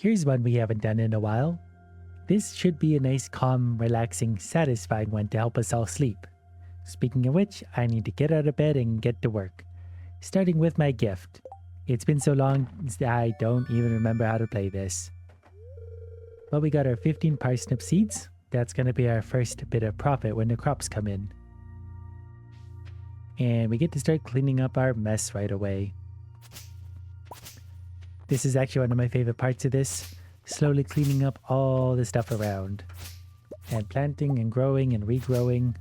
Here's one we haven't done in a while. This should be a nice, calm, relaxing, satisfying one to help us all sleep. Speaking of which, I need to get out of bed and get to work. Starting with my gift. It's been so long, I don't even remember how to play this. Well, we got our 15 parsnip seeds. That's going to be our first bit of profit when the crops come in. And we get to start cleaning up our mess right away. This is actually one of my favorite parts of this. Slowly cleaning up all the stuff around. And planting and growing and regrowing.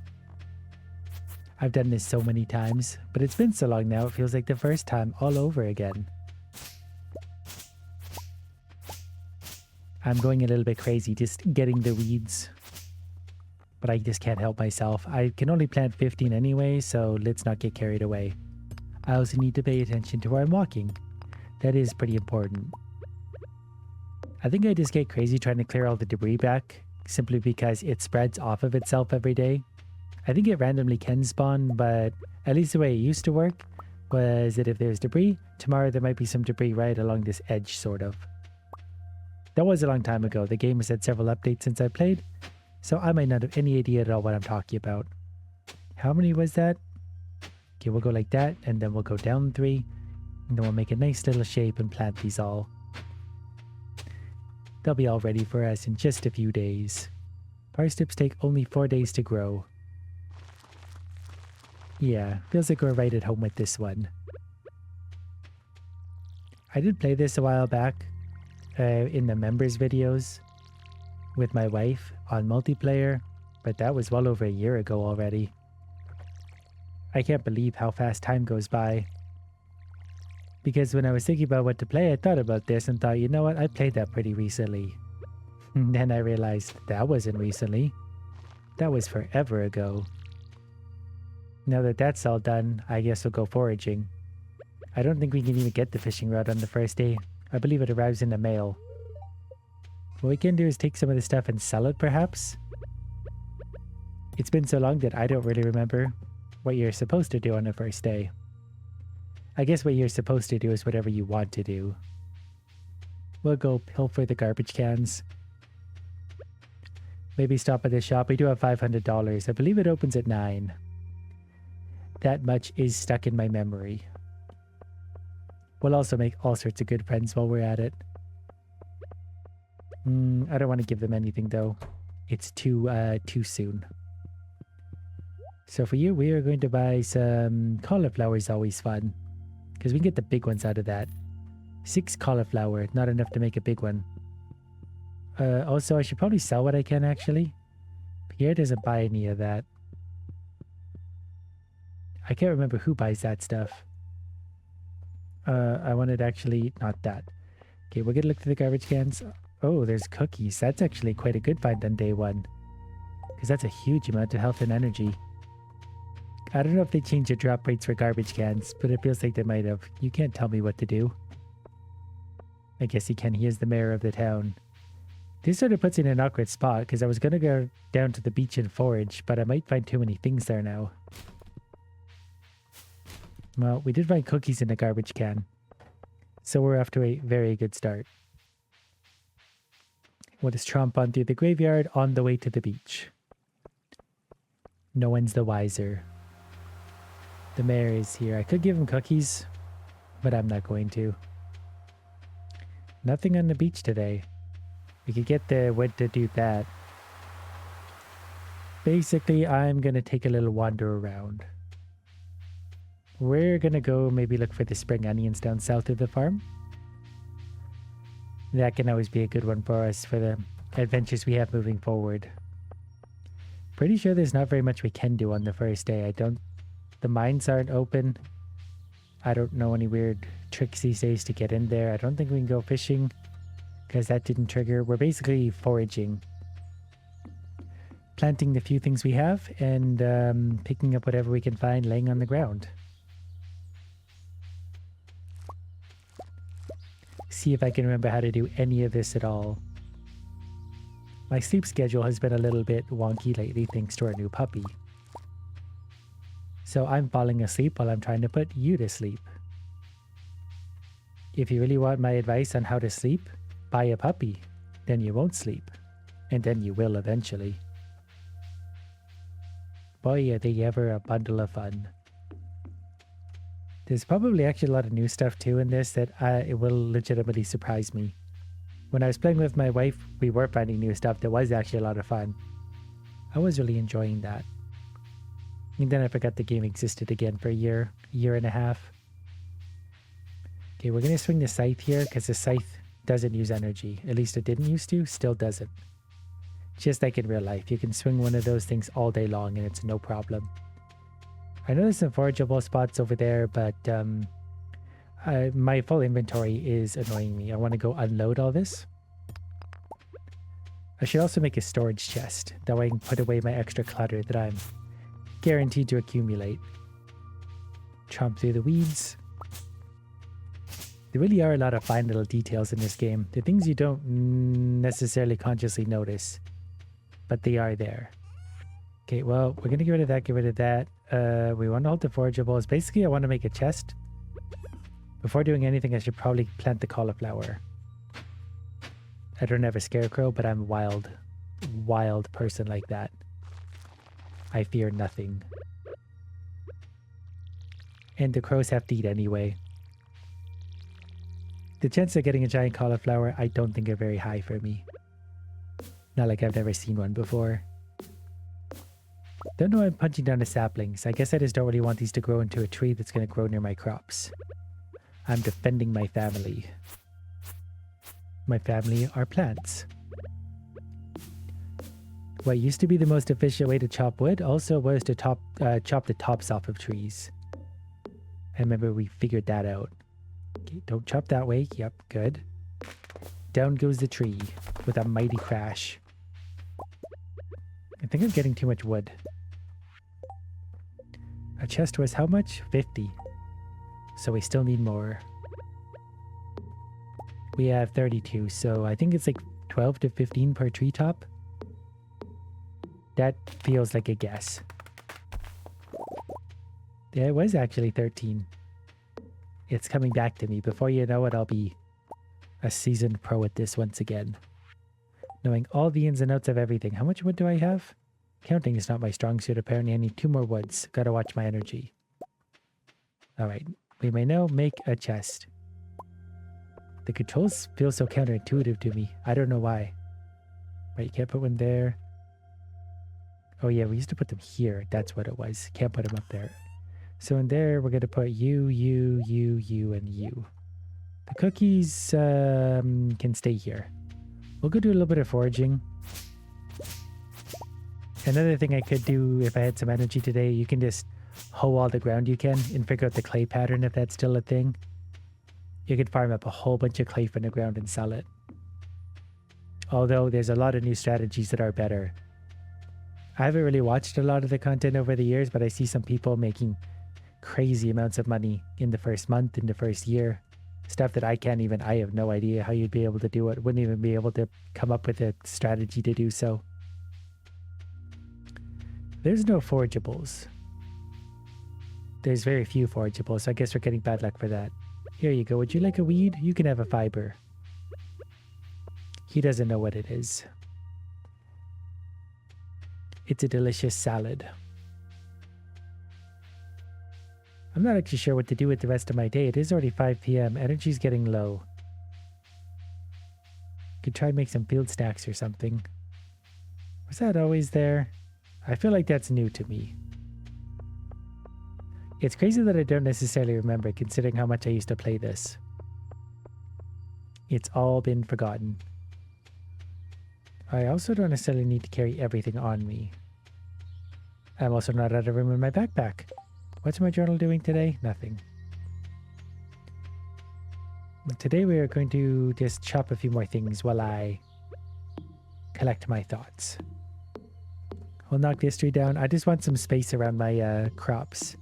I've done this so many times, but it's been so long now it feels like the first time all over again. I'm going a little bit crazy just getting the weeds. But I just can't help myself. I can only plant 15 anyway, so let's not get carried away. I also need to pay attention to where I'm walking. That is pretty important. I think I just get crazy trying to clear all the debris back, simply because it spreads off of itself every day. I think it randomly can spawn, but at least the way it used to work was that if there's debris, tomorrow there might be some debris right along this edge, sort of. That was a long time ago. The game has had several updates since I played, so I might not have any idea at all what I'm talking about. How many was that? Okay, we'll go like that, and then we'll go down 3, and then we'll make a nice little shape and plant these all. They'll be all ready for us in just a few days. Parsnips take only 4 days to grow. Yeah, feels like we're right at home with this one. I did play this a while back in the members videos with my wife on multiplayer, but that was well over a year ago already. I can't believe how fast time goes by. Because when I was thinking about what to play, I thought about this and thought, you know what, I played that pretty recently. And then I realized that wasn't recently. That was forever ago. Now that that's all done, I guess we'll go foraging. I don't think we can even get the fishing rod on the first day. I believe it arrives in the mail. What we can do is take some of the stuff and sell it, perhaps? It's been so long that I don't really remember what you're supposed to do on the first day. I guess what you're supposed to do is whatever you want to do. We'll go pilfer the garbage cans. Maybe stop at the shop. We do have $500. I believe it opens at 9. That much is stuck in my memory. We'll also make all sorts of good friends while we're at it. I don't want to give them anything though. It's too soon. So for you, we are going to buy some cauliflower. Is always fun. Because we can get the big ones out of that. 6 cauliflower, not enough to make a big one. Also, I should probably sell what I can actually. Pierre doesn't buy any of that. I can't remember who buys that stuff. I wanted actually not that. Okay, we're gonna look through the garbage cans. Oh, there's cookies. That's actually quite a good find on day 1. Because that's a huge amount of health and energy. I don't know if they changed the drop rates for garbage cans, but it feels like they might have. You can't tell me what to do. I guess you can. He is the mayor of the town. This sort of puts in an awkward spot because I was going to go down to the beach and forage, but I might find too many things there now. Well, we did find cookies in the garbage can. So we're off to a very good start. We'll just tromp on through the graveyard on the way to the beach. No one's the wiser. The mayor is here. I could give him cookies, but I'm not going to. Nothing on the beach today. We could get the wood to do that. Basically, I'm going to take a little wander around. We're going to go maybe look for the spring onions down south of the farm. That can always be a good one for us for the adventures we have moving forward. Pretty sure there's not very much we can do on the first day. The mines aren't open. I don't know any weird tricks these days to get in there. I don't think we can go fishing because that didn't trigger. We're basically foraging. Planting the few things we have and picking up whatever we can find laying on the ground. See if I can remember how to do any of this at all. My sleep schedule has been a little bit wonky lately thanks to our new puppy. So I'm falling asleep while I'm trying to put you to sleep. If you really want my advice on how to sleep, buy a puppy. Then you won't sleep. And then you will eventually. Boy, are they ever a bundle of fun. There's probably actually a lot of new stuff too in this that it will legitimately surprise me. When I was playing with my wife, we were finding new stuff that was actually a lot of fun. I was really enjoying that. And then I forgot the game existed again for a year and a half. Okay, we're going to swing the scythe here because the scythe doesn't use energy. At least it didn't used to, still doesn't. Just like in real life, you can swing one of those things all day long and it's no problem. I know there's some forageable spots over there, but my full inventory is annoying me. I want to go unload all this. I should also make a storage chest. That way I can put away my extra clutter that I'm guaranteed to accumulate. Chomp through the weeds. There really are a lot of fine little details in this game. The things you don't necessarily consciously notice, but they are there. Okay, well, we're going to get rid of that. We want to hold the forageables. Basically, I want to make a chest. Before doing anything, I should probably plant the cauliflower. I don't have a scarecrow, but I'm a wild person like that. I fear nothing. And the crows have to eat anyway. The chance of getting a giant cauliflower, I don't think are very high for me. Not like I've never seen one before. Don't know why I'm punching down the saplings. I guess I just don't really want these to grow into a tree that's going to grow near my crops. I'm defending my family. My family are plants. What used to be the most efficient way to chop wood also was to chop the tops off of trees. I remember we figured that out. Okay, don't chop that way. Yep, good. Down goes the tree with a mighty crash. I think I'm getting too much wood. Our chest was how much? 50. So we still need more. We have 32, so I think it's like 12 to 15 per treetop. That feels like a guess. Yeah, it was actually 13. It's coming back to me. Before you know it, I'll be a seasoned pro at this once again. Knowing all the ins and outs of everything. How much wood do I have? Counting is not my strong suit. Apparently I need 2 more woods. Gotta watch my energy. Alright, we may now make a chest. The controls feel so counterintuitive to me. I don't know why. Right, you can't put one there. Oh yeah, we used to put them here. That's what it was. Can't put them up there. So in there, we're going to put you, you, you, you, and you. The cookies can stay here. We'll go do a little bit of foraging. Another thing I could do if I had some energy today, you can just hoe all the ground you can and figure out the clay pattern if that's still a thing. You could farm up a whole bunch of clay from the ground and sell it. Although there's a lot of new strategies that are better. I haven't really watched a lot of the content over the years, but I see some people making crazy amounts of money in the first month, in the first year. Stuff that I have no idea how you'd be able to do it. Wouldn't even be able to come up with a strategy to do so. There's no forageables. There's very few forageables, so I guess we're getting bad luck for that. Here you go. Would you like a weed? You can have a fiber. He doesn't know what it is. It's a delicious salad. I'm not actually sure what to do with the rest of my day. It is already 5 p.m. Energy's getting low. Could try and make some field snacks or something. Was that always there? I feel like that's new to me. It's crazy that I don't necessarily remember, considering how much I used to play this. It's all been forgotten. I also don't necessarily need to carry everything on me. I'm also not out of room in my backpack. What's my journal doing today? Nothing. Today we are going to just chop a few more things while I collect my thoughts. We'll knock this tree down. I just want some space around my crops.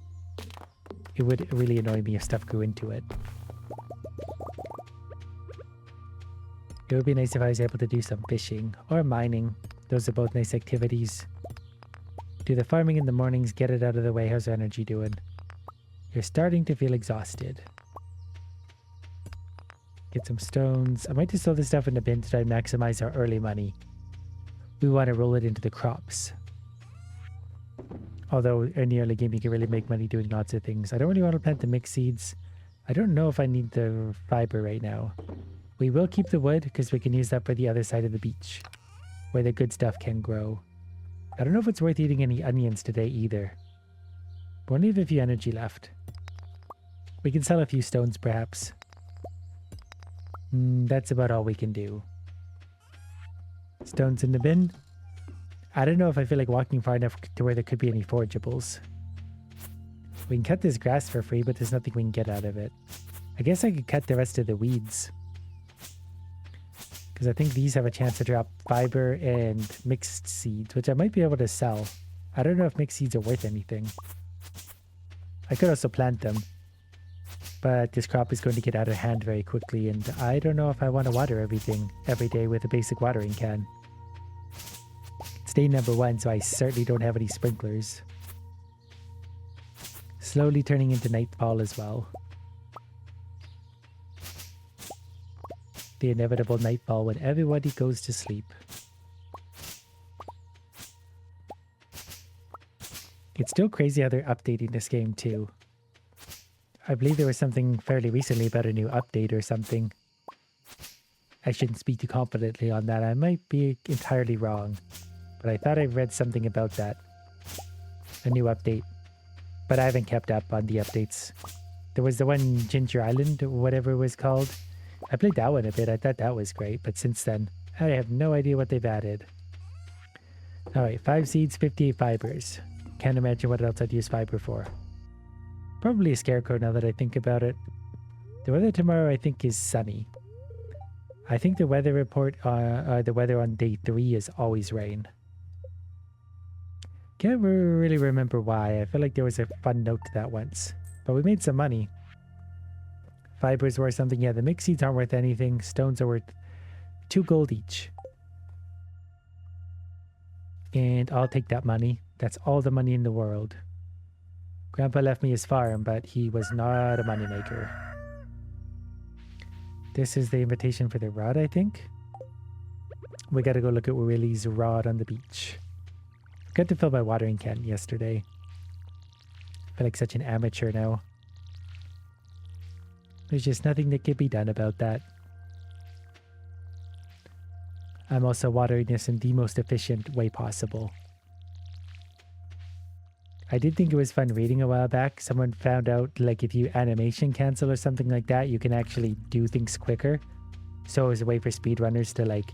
It would really annoy me if stuff grew into it. It would be nice if I was able to do some fishing or mining. Those are both nice activities. Do the farming in the mornings, get it out of the way. How's your energy doing? You're starting to feel exhausted. Get some stones. I might just throw this stuff in the bin to try and maximize our early money. We want to roll it into the crops. Although in the early game you can really make money doing lots of things. I don't really want to plant the mixed seeds. I don't know if I need the fiber right now. We will keep the wood because we can use that for the other side of the beach, where the good stuff can grow. I don't know if it's worth eating any onions today either. But only have a few energy left. We can sell a few stones perhaps. That's about all we can do. Stones in the bin. I don't know if I feel like walking far enough to where there could be any forageables. We can cut this grass for free, but there's nothing we can get out of it. I guess I could cut the rest of the weeds. Because I think these have a chance to drop fiber and mixed seeds, which I might be able to sell. I don't know if mixed seeds are worth anything. I could also plant them. But this crop is going to get out of hand very quickly, and I don't know if I want to water everything every day with a basic watering can. It's day number 1, so I certainly don't have any sprinklers. Slowly turning into nightfall as well. The inevitable nightfall when everybody goes to sleep. It's still crazy how they're updating this game too. I believe there was something fairly recently about a new update or something. I shouldn't speak too confidently on that. I might be entirely wrong. But I thought I read something about that. A new update. But I haven't kept up on the updates. There was the one Ginger Island or whatever it was called. I played that one a bit. I thought that was great. But since then, I have no idea what they've added. Alright, 5 seeds, 58 fibers. Can't imagine what else I'd use fiber for. Probably a scarecrow now that I think about it. The weather tomorrow I think is sunny. I think the weather report, the weather on day 3 is always rain. Can't really remember why. I feel like there was a fun note to that once. But we made some money. Fibers worth something. Yeah, the mixed seeds aren't worth anything. Stones are worth 2 gold each. And I'll take that money. That's all the money in the world. Grandpa left me his farm, but he was not a moneymaker. This is the invitation for the rod, I think. We gotta go look at Willie's rod on the beach. Forgot to fill my watering can yesterday. I feel like such an amateur now. There's just nothing that can be done about that. I'm also watering this in the most efficient way possible. I did think it was fun reading a while back. Someone found out, like, if you animation cancel or something like that, you can actually do things quicker. So it was a way for speedrunners to, like,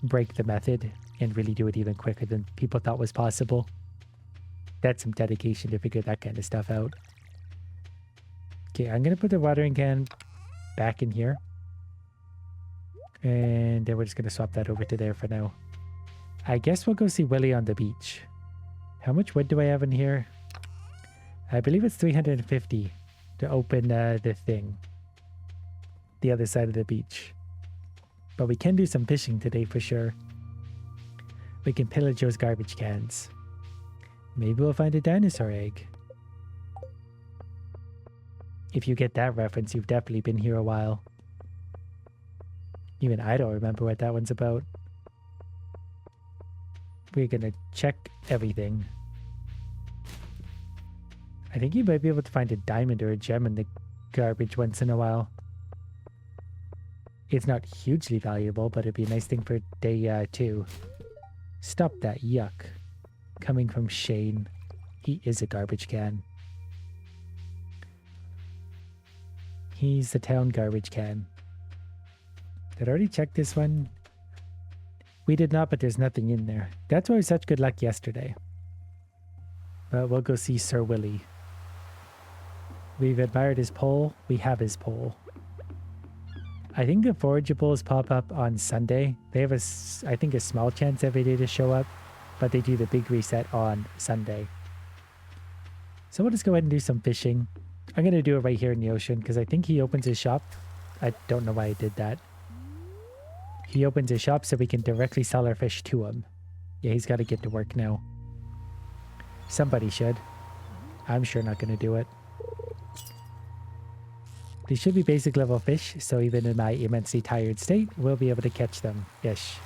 break the method and really do it even quicker than people thought was possible. That's some dedication to figure that kind of stuff out. Okay, I'm going to put the watering can back in here. And then we're just going to swap that over to there for now. I guess we'll go see Willie on the beach. How much wood do I have in here? I believe it's 350 to open the thing. The other side of the beach. But we can do some fishing today for sure. We can pillage those garbage cans. Maybe we'll find a dinosaur egg. If you get that reference, you've definitely been here a while. Even I don't remember what that one's about. We're gonna check everything. I think you might be able to find a diamond or a gem in the garbage once in a while. It's not hugely valuable, but it'd be a nice thing for day 2. Stop that yuck. Coming from Shane. He is a garbage can. He's the town garbage can. Did I already check this one? We did not, but there's nothing in there. That's why we had such good luck yesterday. But we'll go see Sir Willie. We've admired his pole. We have his pole. I think the forageables pop up on Sunday. They have I think a small chance every day to show up, but they do the big reset on Sunday. So we'll just go ahead and do some fishing. I'm going to do it right here in the ocean because I think he opens his shop. I don't know why I did that. He opens his shop so we can directly sell our fish to him. Yeah, he's got to get to work now. Somebody should. I'm sure not going to do it. These should be basic level fish, so even in my immensely tired state, we'll be able to catch them. Ish.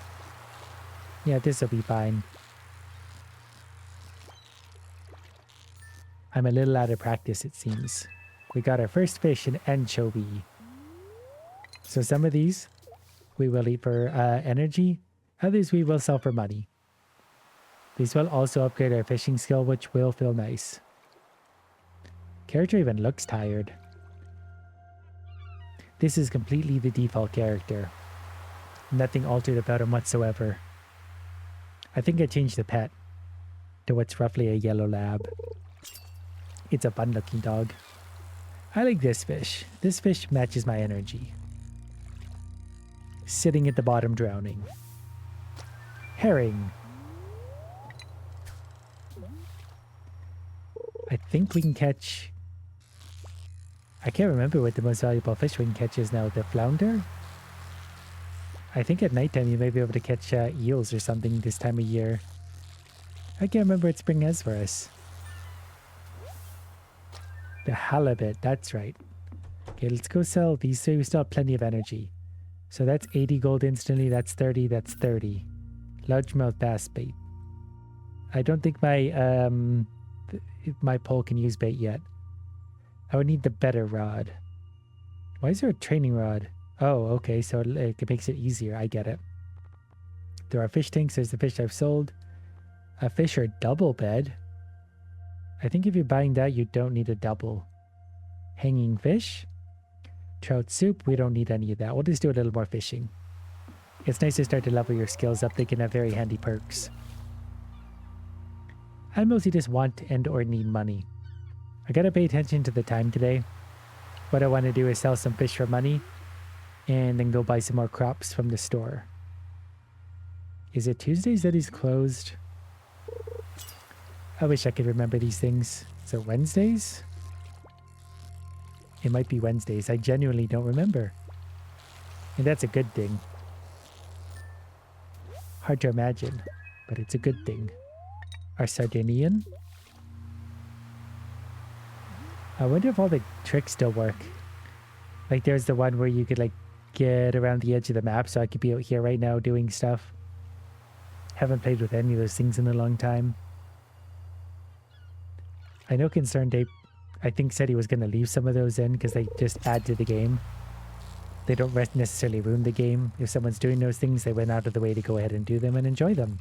Yeah, this will be fine. I'm a little out of practice, it seems. We got our first fish in anchovy. So some of these we will eat for energy, others we will sell for money. These will also upgrade our fishing skill, which will feel nice. Character even looks tired. This is completely the default character. Nothing altered about him whatsoever. I think I changed the pet to what's roughly a yellow lab. It's a fun looking dog. I like this fish. This fish matches my energy. Sitting at the bottom drowning. Herring. I think we can catch... I can't remember what the most valuable fish we can catch is now. The flounder? I think at nighttime you may be able to catch eels or something this time of year. I can't remember what spring has for us. The halibut, that's right. Okay, let's go sell these so we still have plenty of energy. So that's 80 gold instantly, that's 30, that's 30. Largemouth bass bait. I don't think my pole can use bait yet. I would need the better rod. Why is there a training rod? Oh, okay, so it makes it easier. I get it. There are fish tanks. There's the fish I've sold. A fish or double bed. I think if you're buying that, you don't need a double. Hanging fish. Trout soup. We don't need any of that. We'll just do a little more fishing. It's nice to start to level your skills up. They can have very handy perks. I mostly just want and or need money. I gotta pay attention to the time today. What I want to do is sell some fish for money and then go buy some more crops from the store. Is it Tuesdays that he's closed? I wish I could remember these things. So Wednesdays? It might be Wednesdays. I genuinely don't remember. And that's a good thing. Hard to imagine, but it's a good thing. Our Sardinian? I wonder if all the tricks still work. Like there's the one where you could like get around the edge of the map, so I could be out here right now doing stuff. Haven't played with any of those things in a long time. I know Concerned Ape, I think, said he was going to leave some of those in because they just add to the game. They don't necessarily ruin the game. If someone's doing those things, they went out of the way to go ahead and do them and enjoy them.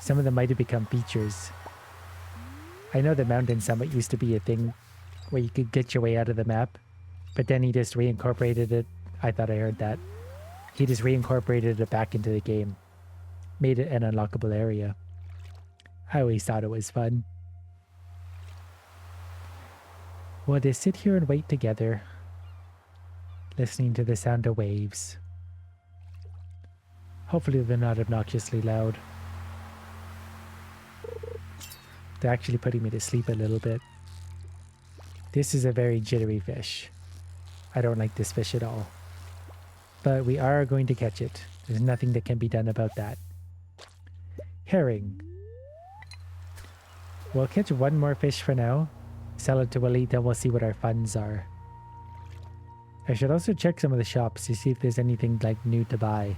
Some of them might have become features. I know the Mountain Summit used to be a thing where you could get your way out of the map, but then he just reincorporated it. I thought I heard that. He just reincorporated it back into the game. Made it an unlockable area. I always thought it was fun. We'll just sit here and wait together, listening to the sound of waves. Hopefully they're not obnoxiously loud. They're actually putting me to sleep a little bit. This is a very jittery fish. I don't like this fish at all. But we are going to catch it. There's nothing that can be done about that. Herring. We'll catch one more fish for now. Sell it to Willie, then we'll see what our funds are. I should also check some of the shops to see if there's anything like new to buy.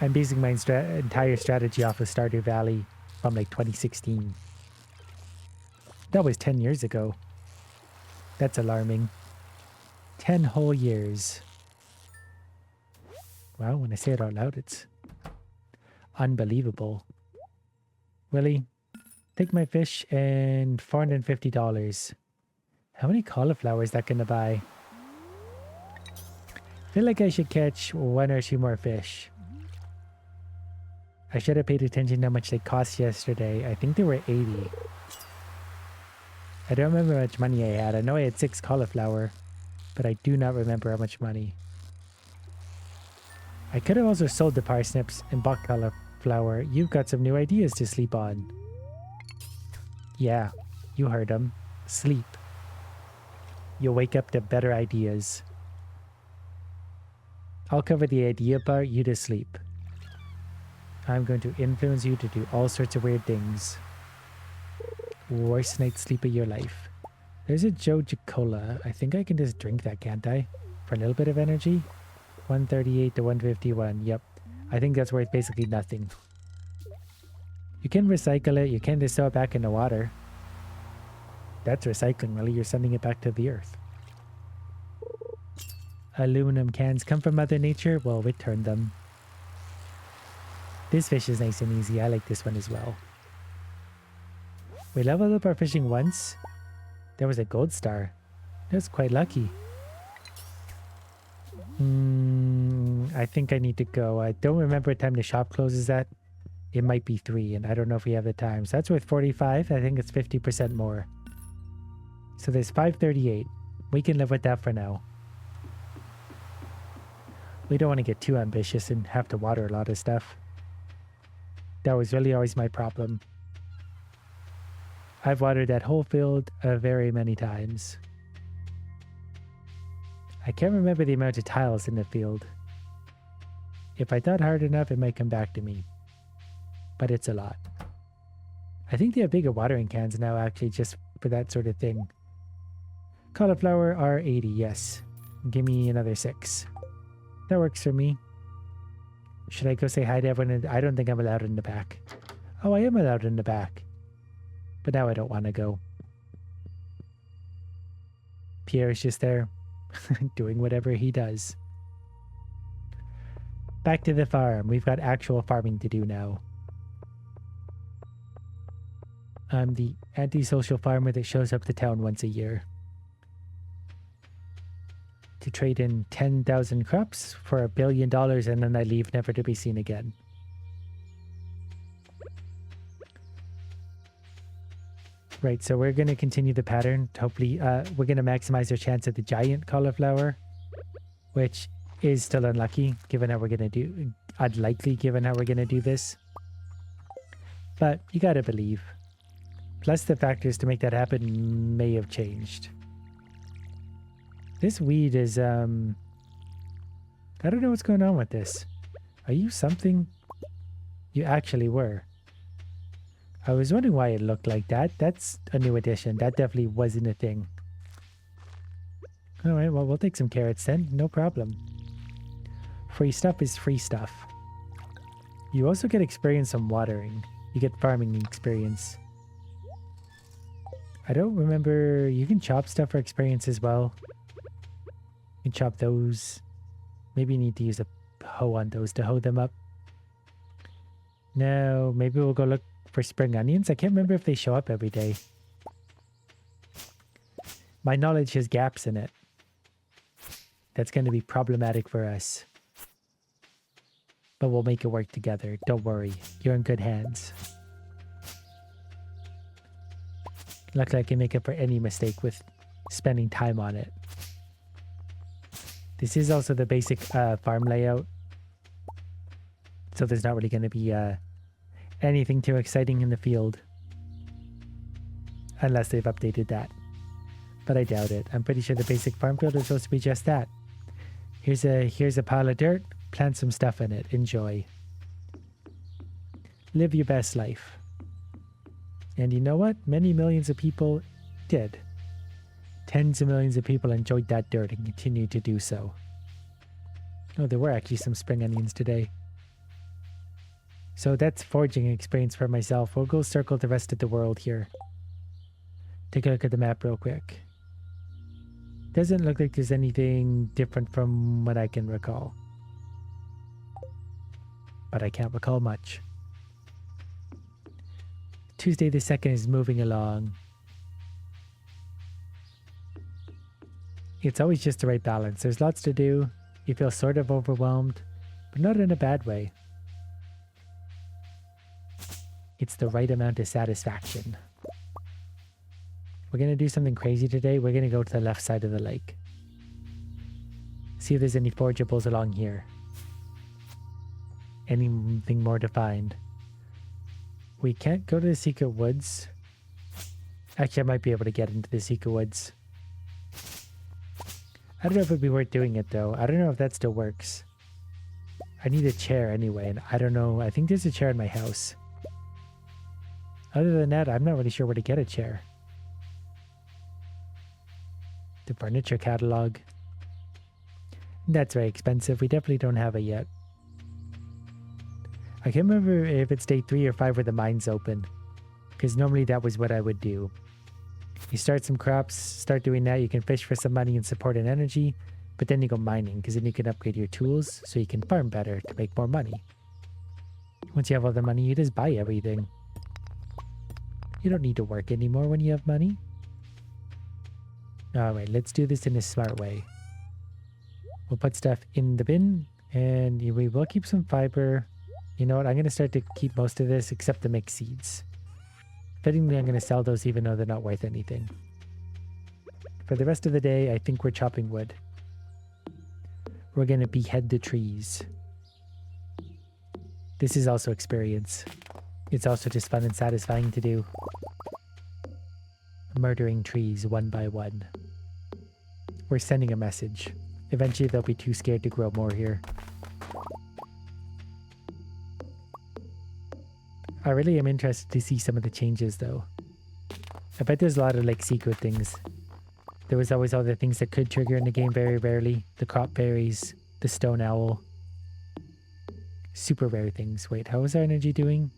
I'm basing my entire strategy off of Stardew Valley from like 2016. That was 10 years ago. That's alarming. 10 whole years. Wow, when I say it out loud, it's unbelievable. Willie, take my fish and $450. How many cauliflower is that going to buy? I feel like I should catch one or two more fish. I should have paid attention to how much they cost yesterday. I think they were 80. I don't remember how much money I had. I know I had 6 cauliflower, but I do not remember how much money. I could have also sold the parsnips and bought cauliflower. You've got some new ideas to sleep on. Yeah, you heard them. Sleep. You'll wake up to better ideas. I'll cover the idea part, you to sleep. I'm going to influence you to do all sorts of weird things. Worst night's sleep of your life. There's a Joja Cola. I think I can just drink that, can't I? For a little bit of energy? 138 to 151. Yep. I think that's worth basically nothing. You can recycle it. You can just throw it back in the water. That's recycling, really. You're sending it back to the earth. Aluminum cans come from Mother Nature. Well, return them. This fish is nice and easy. I like this one as well. We leveled up our fishing once. There was a gold star. That's quite lucky. I think I need to go. I don't remember what time the shop closes at. It might be 3, and I don't know if we have the time. So that's worth 45. I think it's 50% more. So there's 538. We can live with that for now. We don't want to get too ambitious and have to water a lot of stuff. That was really always my problem. I've watered that whole field very many times. I can't remember the amount of tiles in the field. If I thought hard enough, it might come back to me. But it's a lot. I think they have bigger watering cans now, actually, just for that sort of thing. Cauliflower R80, yes. Give me another 6. That works for me. Should I go say hi to everyone? I don't think I'm allowed in the back. Oh, I am allowed in the back. But now I don't want to go. Pierre's just there, doing whatever he does. Back to the farm. We've got actual farming to do now. I'm the antisocial farmer that shows up to town once a year. To trade in 10,000 crops for $1 billion, and then I leave never to be seen again. Right, so we're going to continue the pattern. Hopefully, we're going to maximize our chance at the giant cauliflower, which is still unlucky, given how we're going to do... unlikely, given how we're going to do this. But you got to believe. Plus, the factors to make that happen may have changed. This weed is, I don't know what's going on with this. Are you something? You actually were. I was wondering why it looked like that. That's a new addition. That definitely wasn't a thing. Alright, well, we'll take some carrots then. No problem. Free stuff is free stuff. You also get experience on watering. You get farming experience. I don't remember... You can chop stuff for experience as well. You can chop those. Maybe you need to use a hoe on those to hoe them up. No, maybe we'll go look for spring onions. I can't remember if they show up every day. My knowledge has gaps in it. That's going to be problematic for us. But we'll make it work together. Don't worry. You're in good hands. Luckily, I can make up for any mistake with spending time on it. This is also the basic farm layout. So there's not really going to be anything too exciting in the field. Unless they've updated that. But I doubt it. I'm pretty sure the basic farm field is supposed to be just that. Here's a pile of dirt. Plant some stuff in it. Enjoy. Live your best life. And you know what? Many millions of people did. Tens of millions of people enjoyed that dirt and continue to do so. Oh, there were actually some spring onions today. So that's foraging experience for myself. We'll go circle the rest of the world here. Take a look at the map real quick. Doesn't look like there's anything different from what I can recall. But I can't recall much. Tuesday the 2nd is moving along. It's always just the right balance. There's lots to do. You feel sort of overwhelmed, but not in a bad way. It's the right amount of satisfaction. We're going to do something crazy today. We're going to go to the left side of the lake. See if there's any forageables along here. Anything more to find. We can't go to the secret woods. Actually, I might be able to get into the secret woods. I don't know if it'd be worth doing it, though. I don't know if that still works. I need a chair anyway, and I don't know. I think there's a chair in my house. Other than that, I'm not really sure where to get a chair. The furniture catalog. That's very expensive. We definitely don't have it yet. I can't remember if it's day 3 or 5 where the mine's open. Because normally that was what I would do. You start some crops, start doing that, you can fish for some money and support an energy, but then you go mining, because then you can upgrade your tools so you can farm better to make more money. Once you have all the money, you just buy everything. You don't need to work anymore when you have money. Alright, let's do this in a smart way. We'll put stuff in the bin, and we will keep some fiber. You know what, I'm going to start to keep most of this except to make seeds. Fittingly, I'm going to sell those even though they're not worth anything. For the rest of the day, I think we're chopping wood. We're going to behead the trees. This is also experience. It's also just fun and satisfying to do. Murdering trees one by one. We're sending a message. Eventually they'll be too scared to grow more here. I really am interested to see some of the changes though. I bet there's a lot of like secret things. There was always other things that could trigger in the game very rarely. The crop berries, the stone owl. Super rare things. Wait, how is our energy doing?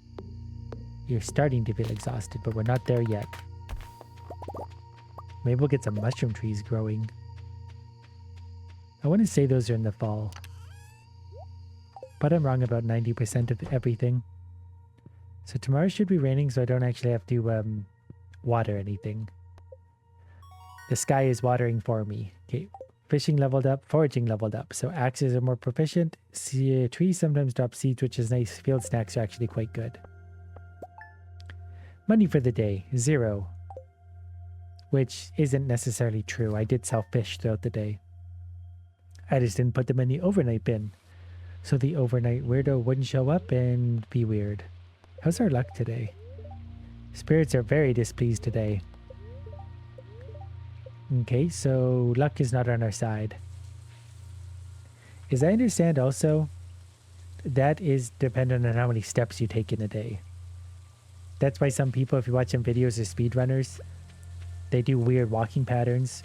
You're starting to feel exhausted, but we're not there yet. Maybe we'll get some mushroom trees growing. I want to say those are in the fall. But I'm wrong about 90% of everything. So tomorrow should be raining, so I don't actually have to water anything. The sky is watering for me. Okay, fishing leveled up, foraging leveled up. So axes are more proficient. Trees sometimes drop seeds, which is nice. Field snacks are actually quite good. Money for the day, 0. Which isn't necessarily true. I did sell fish throughout the day. I just didn't put them in the overnight bin. So the overnight weirdo wouldn't show up and be weird. How's our luck today? Spirits are very displeased today. Okay, so luck is not on our side. As I understand also, that is dependent on how many steps you take in a day. That's why some people, if you watch some videos of speedrunners, they do weird walking patterns.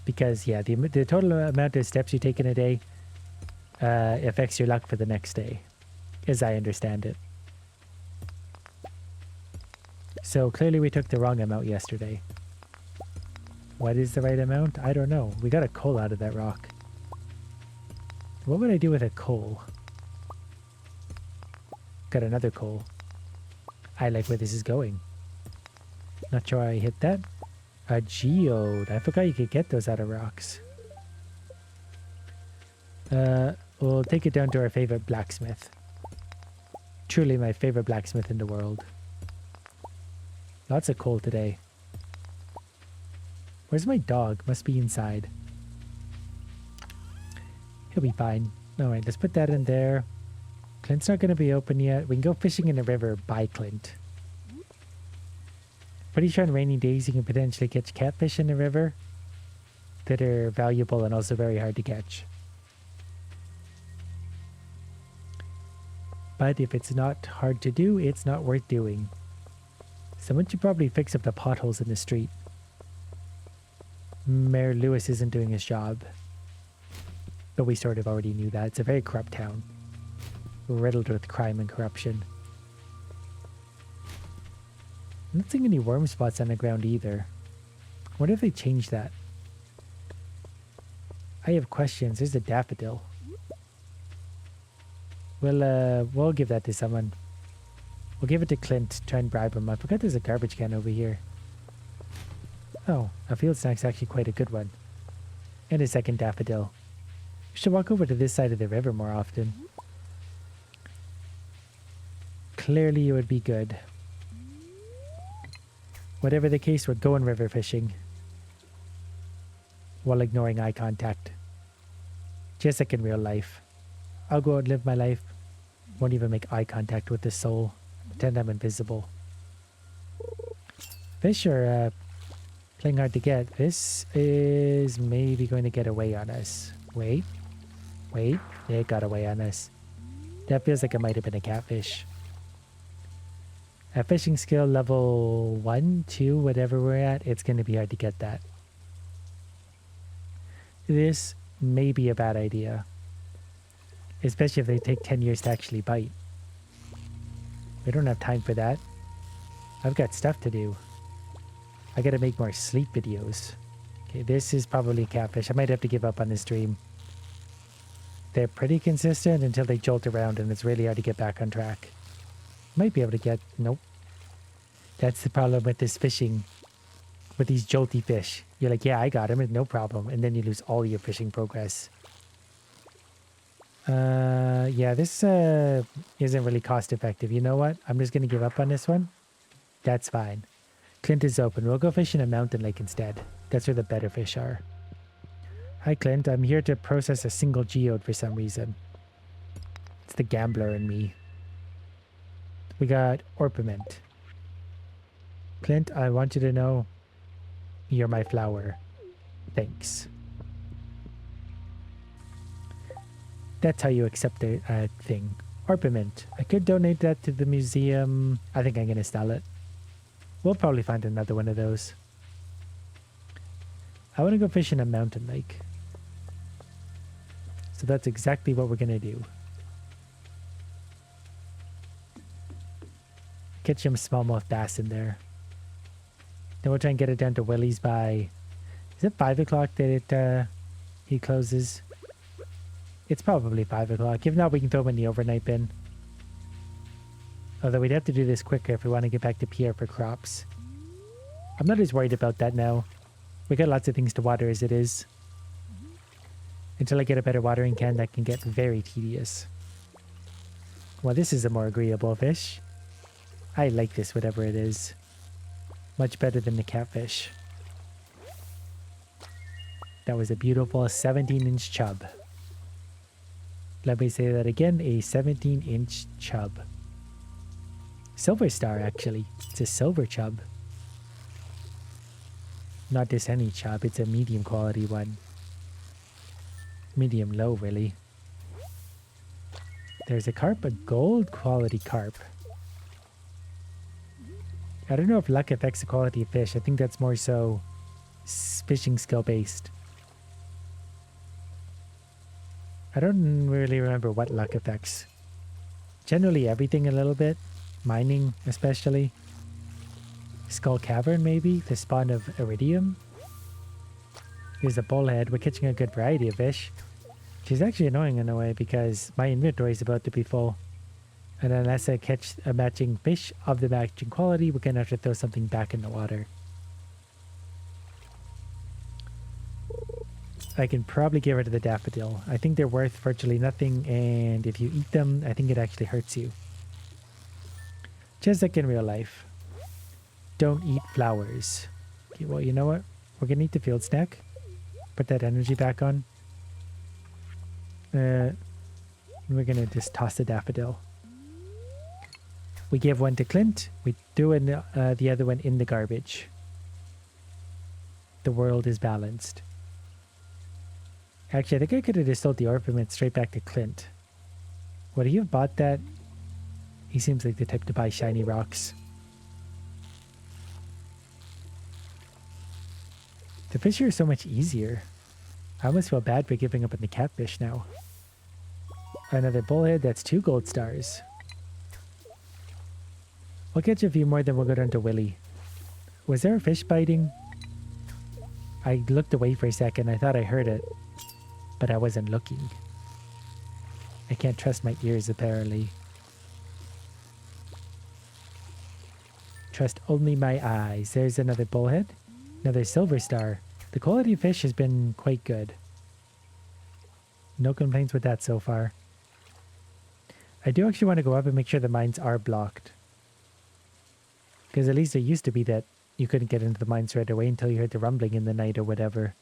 Because, yeah, the total amount of steps you take in a day affects your luck for the next day, as I understand it. So clearly we took the wrong amount yesterday. What is the right amount? I don't know. We got a coal out of that rock. What would I do with a coal? Got another coal. I like where this is going. Not sure I hit that. A geode. I forgot you could get those out of rocks. We'll take it down to our favorite blacksmith. Truly my favorite blacksmith in the world. Lots of coal today. Where's my dog? Must be inside. He'll be fine. Alright, let's put that in there. Clint's not going to be open yet. We can go fishing in the river by Clint. Pretty sure on rainy days you can potentially catch catfish in the river that are valuable and also very hard to catch. But if it's not hard to do, it's not worth doing. Someone should probably fix up the potholes in the street. Mayor Lewis isn't doing his job. But we sort of already knew that. It's a very corrupt town. Riddled with crime and corruption. I'm not seeing any worm spots on the ground either. I wonder if they changed that. I have questions. There's a daffodil. We'll give that to someone. We'll give it to Clint, try and bribe him. I forgot there's a garbage can over here. Oh, a field snack's actually quite a good one. And a second daffodil. We should walk over to this side of the river more often. Clearly it would be good. Whatever the case, we're going river fishing. While ignoring eye contact. Just like in real life. I'll go out and live my life. Won't even make eye contact with the soul. Pretend I'm invisible. Fish are playing hard to get. This is maybe going to get away on us. Wait. It got away on us. That feels like it might have been a catfish. At fishing skill level 1, 2, whatever we're at, it's going to be hard to get that. this may be a bad idea. Especially if they take 10 years to actually bite. We don't have time for that. I've got stuff to do. I gotta make more sleep videos. Okay, this is probably catfish. I might have to give up on this stream. They're pretty consistent until they jolt around and it's really hard to get back on track. Might be able to get... Nope. That's the problem with this fishing. With these jolty fish. You're like, yeah, I got him. No problem. And then you lose all your fishing progress. Yeah, this isn't really cost effective. You know what? I'm just going to give up on this one. That's fine. Clint is open. We'll go fish in a mountain lake instead. That's where the better fish are. Hi, Clint. I'm here to process a single geode for some reason. It's the gambler in me. We got orpiment. Clint, I want you to know you're my flower. Thanks. That's how you accept a thing. Orpiment. I could donate that to the museum. I think I'm going to sell it. We'll probably find another one of those. I want to go fish in a mountain lake. So that's exactly what we're going to do. Catch some smallmouth bass in there. Then we'll try and get it down to Willie's by... Is it 5 o'clock that he closes? It's probably 5 o'clock. If not, we can throw him in the overnight bin. Although we'd have to do this quicker if we want to get back to Pierre for crops. I'm not as worried about that now. We got lots of things to water as it is. Until I get a better watering can, that can get very tedious. Well, this is a more agreeable fish. I like this, whatever it is. Much better than the catfish. That was a beautiful 17-inch chub. Let me say that again, a 17-inch chub. Silver star, actually. It's a silver chub. Not just any chub, it's a medium quality one. Medium low, really. There's a carp, a gold quality carp. I don't know if luck affects the quality of fish. I think that's more so fishing skill based. I don't really remember what luck affects. Generally everything a little bit. Mining especially. Skull Cavern maybe? The spawn of iridium? Here's a bullhead. We're catching a good variety of fish. Which is actually annoying in a way because my inventory is about to be full. And unless I catch a matching fish of the matching quality, we're going to have to throw something back in the water. I can probably get rid of the daffodil. I think they're worth virtually nothing, and if you eat them, I think it actually hurts you. Just like in real life. Don't eat flowers. Okay, well, you know what? We're going to eat the field snack. Put that energy back on. We're going to just toss the daffodil. We give one to Clint. We threw in the other one in the garbage. The world is balanced. Actually, I think I could have just sold the orpiment straight back to Clint. Would he have bought that? He seems like the type to buy shiny rocks. The fish here are so much easier. I almost feel bad for giving up on the catfish now. Another bullhead, that's 2 gold stars. We'll catch a few more, then we'll go down to Willie. Was there a fish biting? I looked away for a second. I thought I heard it. But I wasn't looking. I can't trust my ears, apparently. Trust only my eyes. There's another bullhead. Another silver star. The quality of fish has been quite good. No complaints with that so far. I do actually want to go up and make sure the mines are blocked. Because at least it used to be that you couldn't get into the mines right away until you heard the rumbling in the night or whatever.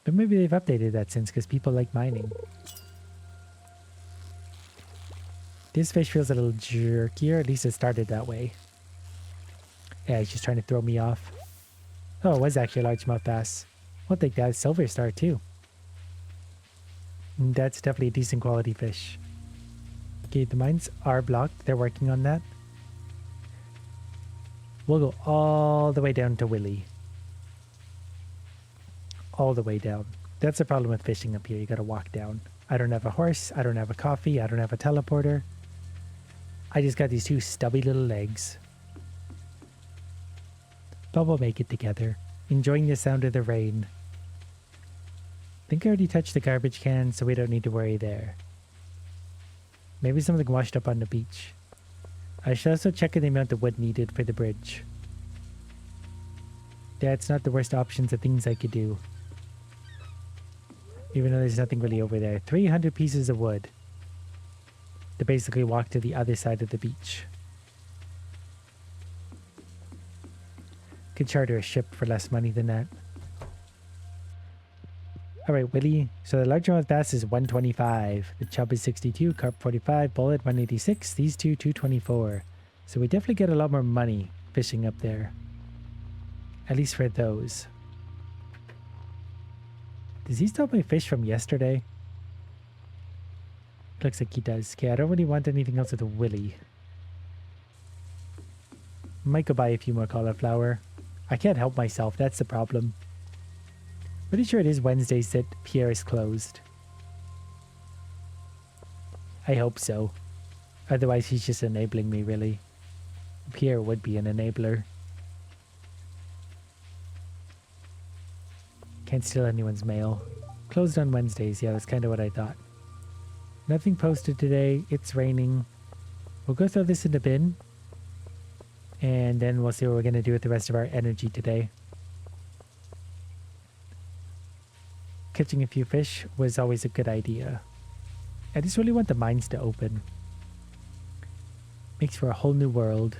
But maybe they've updated that since, because people like mining. This fish feels a little jerkier. At least it started that way. Yeah, he's just trying to throw me off. Oh, it was actually a largemouth bass. I'll take that. Silver star too. That's definitely a decent quality fish. Okay, the mines are blocked. They're working on that. We'll go all the way down to Willie. all the way down. That's the problem with fishing up here. You gotta walk down. I don't have a horse. I don't have a coffee. I don't have a teleporter. I just got these two stubby little legs. But we'll make it together. Enjoying the sound of the rain. I think I already touched the garbage can, so we don't need to worry there. Maybe something washed up on the beach. I should also check the amount of wood needed for the bridge. That's not the worst options of things I could do. Even though there's nothing really over there. 300 pieces of wood. To basically walk to the other side of the beach. Could charter a ship for less money than that. Alright, Willie. So the largemouth bass is 125. The chub is 62. Carp 45. Bullet 186. These two 224. So we definitely get a lot more money fishing up there. At least for those. Does he still have my fish from yesterday? Looks like he does. Okay, I don't really want anything else with a Willy. Might go buy a few more cauliflower. I can't help myself, that's the problem. Pretty sure it is Wednesdays that Pierre is closed. I hope so. Otherwise he's just enabling me, really. Pierre would be an enabler. Can't steal anyone's mail. Closed on Wednesdays, yeah, that's kind of what I thought. Nothing posted today. It's raining. We'll go throw this in the bin. And then we'll see what we're going to do with the rest of our energy today. Catching a few fish was always a good idea. I just really want the mines to open. Makes for a whole new world.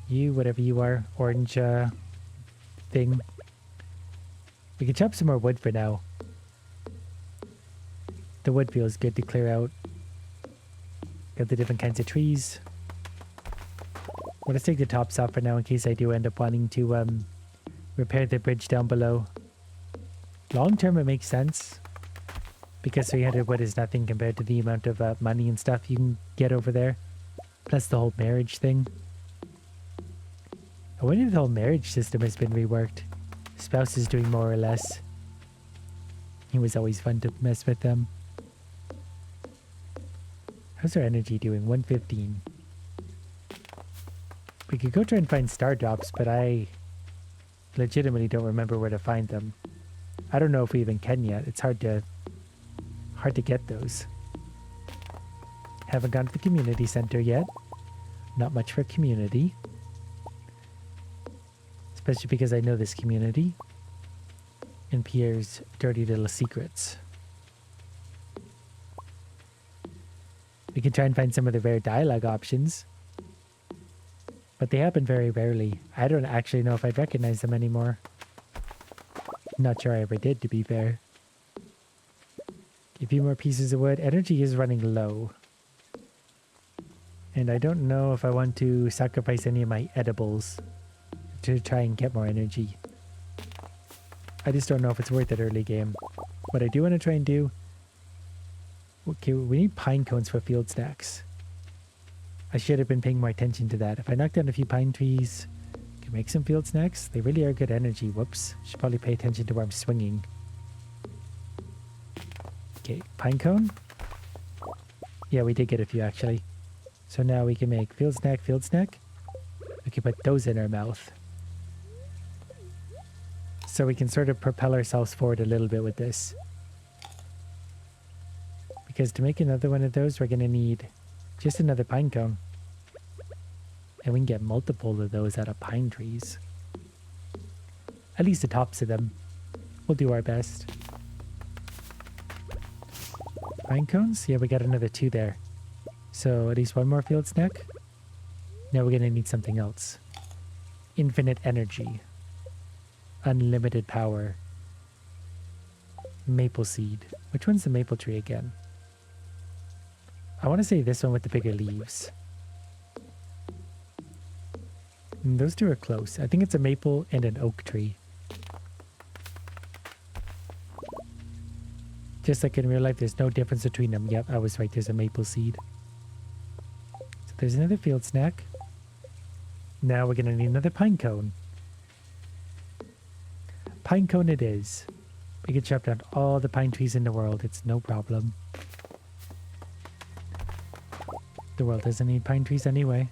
You, whatever you are, orange thing. We can chop some more wood for now. The wood feels good to clear out. Got the different kinds of trees. Well, let's take the tops off for now in case I do end up wanting to repair the bridge down below. Long term it makes sense. Because 300 wood is nothing compared to the amount of money and stuff you can get over there. Plus the whole marriage thing. I wonder if the whole marriage system has been reworked. Spouse is doing more or less. It was always fun to mess with them. How's our energy doing? 115. We could go try and find star drops, but I legitimately don't remember where to find them. I don't know if we even can yet. It's hard to get those. Haven't gone to the community center yet. Not much for community. Especially because I know this community. And Pierre's dirty little secrets. We can try and find some of the rare dialogue options. But they happen very rarely. I don't actually know if I'd recognize them anymore. Not sure I ever did, to be fair. A few more pieces of wood. Energy is running low. And I don't know if I want to sacrifice any of my edibles to try and get more energy. I just don't know if it's worth it early game. What I do want to try and do... Okay, we need pine cones for field snacks. I should have been paying more attention to that. If I knock down a few pine trees, can make some field snacks. They really are good energy. Whoops. Should probably pay attention to where I'm swinging. Okay, pine cone. Yeah, we did get a few actually. So now we can make field snack, field snack. We can put those in our mouth. So we can sort of propel ourselves forward a little bit with this. Because to make another one of those, we're going to need just another pine cone. And we can get multiple of those out of pine trees. At least the tops of them. We'll do our best. Pine cones? Yeah, we got another 2 there. So at least one more field snack. Now we're going to need something else. Infinite energy. Unlimited power. Maple seed. Which one's the maple tree again? I want to say this one with the bigger leaves. Those two are close. I think it's a maple and an oak tree. Just like in real life, there's no difference between them. Yep, I was right. There's a maple seed. So there's another field snack. Now we're going to need another pine cone. Pine cone it is. We can chop down all the pine trees in the world. It's no problem. The world doesn't need pine trees anyway.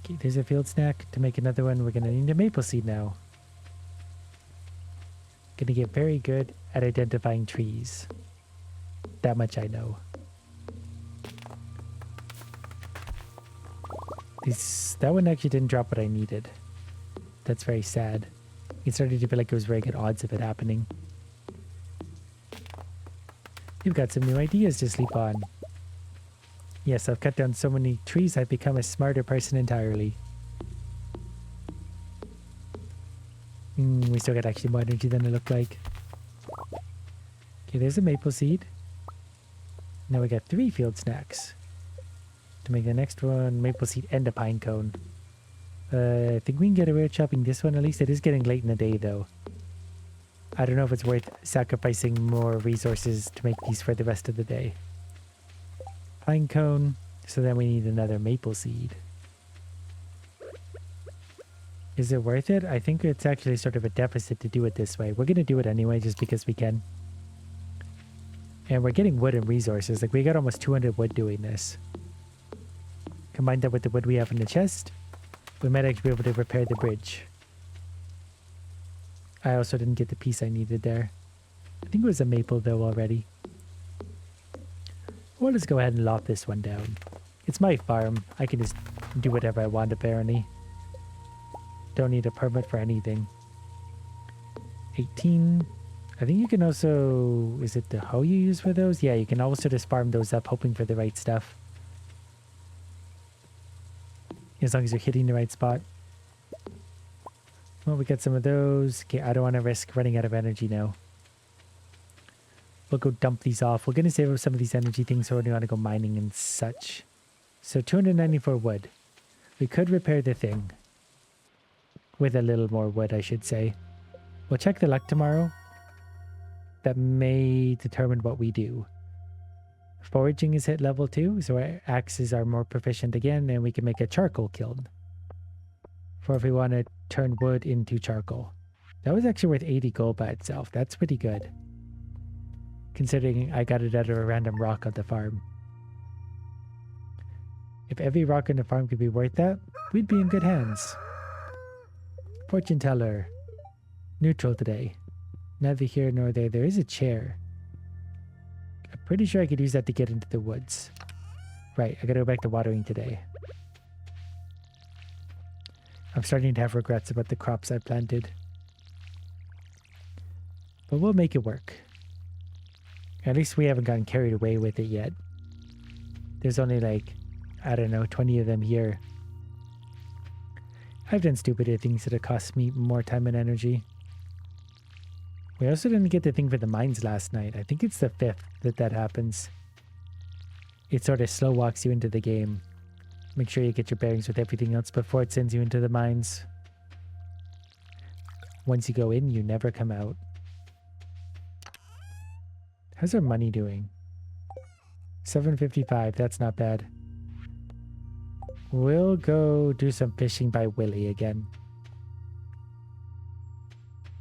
Okay, there's a field snack. To make another one, we're going to need a maple seed now. Gonna get very good at identifying trees. That much I know. That one actually didn't drop what I needed. That's very sad. It started to feel like it was very good odds of it happening. You've got some new ideas to sleep on. Yes, I've cut down so many trees I've become a smarter person entirely. We still got actually more energy than it looked like. Okay, there's a maple seed. Now we got 3 field snacks. To make the next one, maple seed and a pine cone. I think we can get away with chopping this one at least. It is getting late in the day though. I don't know if it's worth sacrificing more resources to make these for the rest of the day. Pine cone, so then we need another maple seed. Is it worth it? I think it's actually sort of a deficit to do it this way. We're going to do it anyway just because we can. And we're getting wood and resources. Like, we got almost 200 wood doing this. Combine that with the wood we have in the chest, we might actually be able to repair the bridge. I also didn't get the piece I needed there. I think it was a maple though already. Well, let's go ahead and lop this one down. It's my farm. I can just do whatever I want apparently. Don't need a permit for anything. 18. I think you can also... Is it the hoe you use for those? Yeah, you can also just farm those up hoping for the right stuff. As long as you're hitting the right spot. Well, we got some of those. Okay, I don't want to risk running out of energy now. We'll go dump these off. We're going to save up some of these energy things so we don't want to go mining and such. So 294 wood. We could repair the thing. With a little more wood, I should say. We'll check the luck tomorrow. That may determine what we do. Foraging is hit level 2, so our axes are more proficient again, and we can make a charcoal kiln. For if we want to turn wood into charcoal. That was actually worth 80 gold by itself. That's pretty good. Considering I got it out of a random rock on the farm. If every rock on the farm could be worth that, we'd be in good hands. Fortune teller. Neutral today. Neither here nor there. There is a chair. I'm pretty sure I could use that to get into the woods. Right, I gotta go back to watering today. I'm starting to have regrets about the crops I planted. But we'll make it work. At least we haven't gotten carried away with it yet. There's only like, I don't know, 20 of them here. I've done stupider things that have cost me more time and energy. We also didn't get the thing for the mines last night. I think it's the 5th that happens. It sort of slow walks you into the game. Make sure you get your bearings with everything else before it sends you into the mines. Once you go in, you never come out. How's our money doing? 755, that's not bad. We'll go do some fishing by Willy again.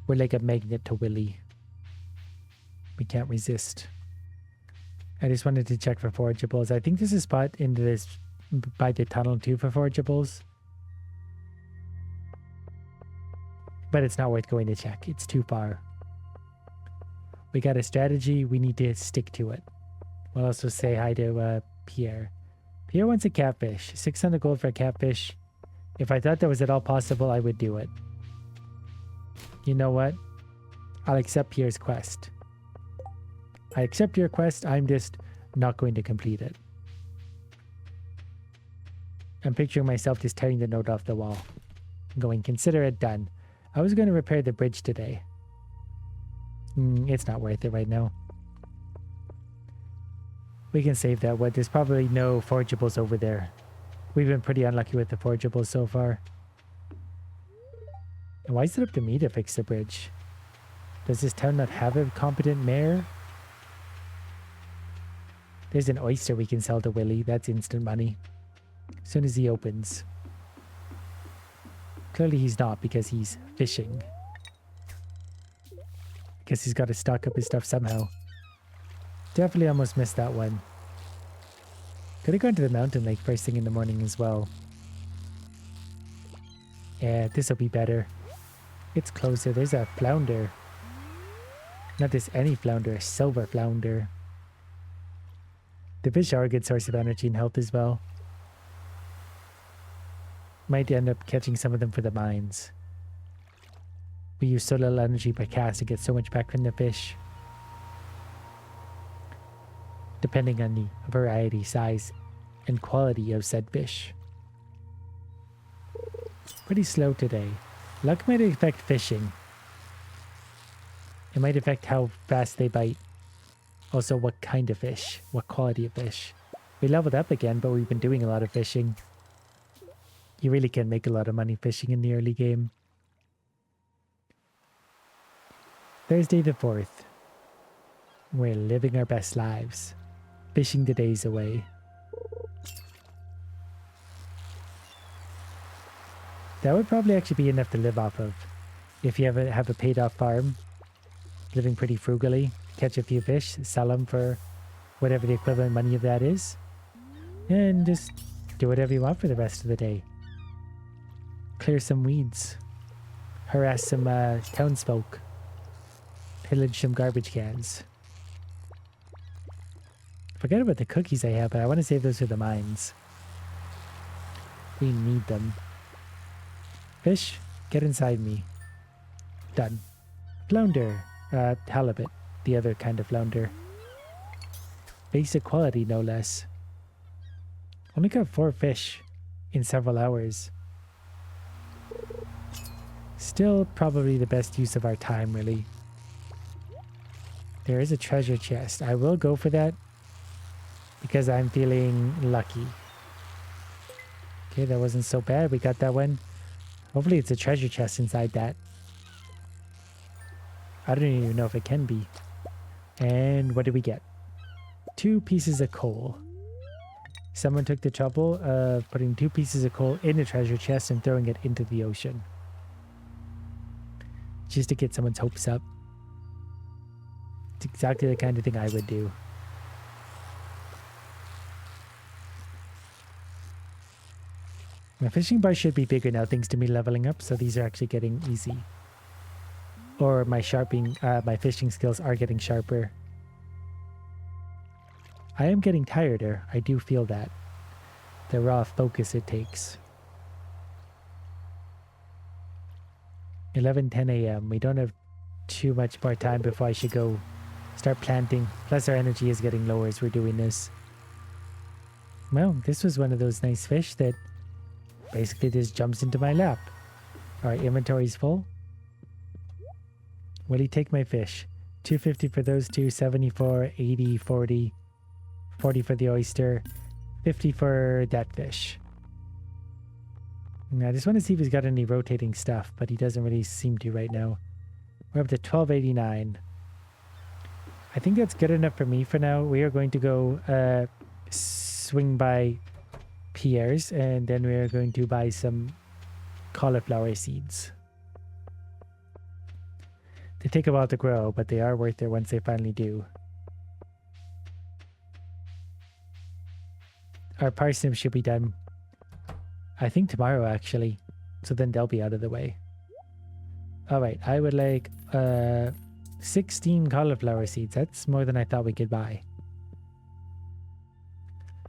We're like a magnet to Willy. We can't resist. I just wanted to check for forageables. I think there's a spot in this by the tunnel too for forageables. But it's not worth going to check. It's too far. We got a strategy. We need to stick to it. We'll also say hi to Pierre. Pierre wants a catfish. 600 gold for a catfish. If I thought that was at all possible, I would do it. You know what? I'll accept Pierre's quest. I accept your quest. I'm just not going to complete it. I'm picturing myself just tearing the note off the wall. Going, consider it done. I was going to repair the bridge today. It's not worth it right now. We can save that wood. There's probably no forageables over there. We've been pretty unlucky with the forageables so far. And why is it up to me to fix the bridge? Does this town not have a competent mayor? There's an oyster we can sell to Willy. That's instant money. As soon as he opens. Clearly he's not because he's fishing. I Guess he's got to stock up his stuff somehow. Definitely almost missed that one. Could have gone to the mountain lake first thing in the morning as well. Yeah, this will be better. It's closer. There's a flounder. Not just any flounder, a silver flounder. The fish are a good source of energy and health as well. Might end up catching some of them for the mines. We use so little energy per cast to get so much back from the fish. Depending on the variety, size, and quality of said fish. Pretty slow today. Luck might affect fishing. It might affect how fast they bite. Also, what kind of fish, what quality of fish. We leveled up again, but we've been doing a lot of fishing. You really can make a lot of money fishing in the early game. Thursday the 4th. We're living our best lives. Fishing the days away. That would probably actually be enough to live off of. If you have a paid off farm. Living pretty frugally. Catch a few fish. Sell them for whatever the equivalent money of that is. And just do whatever you want for the rest of the day. Clear some weeds. Harass some townsfolk. Pillage some garbage cans. Forget about the cookies I have, but I want to save those for the mines. We need them. Fish, get inside me. Done. Flounder. Halibut. The other kind of flounder. Basic quality, no less. Only got 4 fish in several hours. Still probably the best use of our time, really. There is a treasure chest. I will go for that because I'm feeling lucky. Okay, that wasn't so bad. We got that one. Hopefully it's a treasure chest inside that. I don't even know if it can be. And what did we get? 2 pieces of coal. Someone took the trouble of putting 2 pieces of coal in a treasure chest and throwing it into the ocean. Just to get someone's hopes up. It's exactly the kind of thing I would do. My fishing bar should be bigger now thanks to me leveling up, so these are actually getting easy. Or my my fishing skills are getting sharper. I am getting tireder. I do feel that. The raw focus it takes. 11:10 a.m. We don't have too much more time before I should go start planting. Plus our energy is getting lower as we're doing this. Well, this was one of those nice fish that basically just jumps into my lap. Alright, inventory's full. Will he take my fish? 250 for those two, 74, 80, 40. 40 for the oyster, 50 for that fish. I just want to see if he's got any rotating stuff, but he doesn't really seem to right now. We're up to 1289. I think that's good enough for me for now. We are going to go swing by Pierre's, and then we are going to buy some cauliflower seeds. They take a while to grow, but they are worth it once they finally do. Our parsnips should be done, I think tomorrow actually. So then they'll be out of the way. Alright, I would like 16 cauliflower seeds. That's more than I thought we could buy.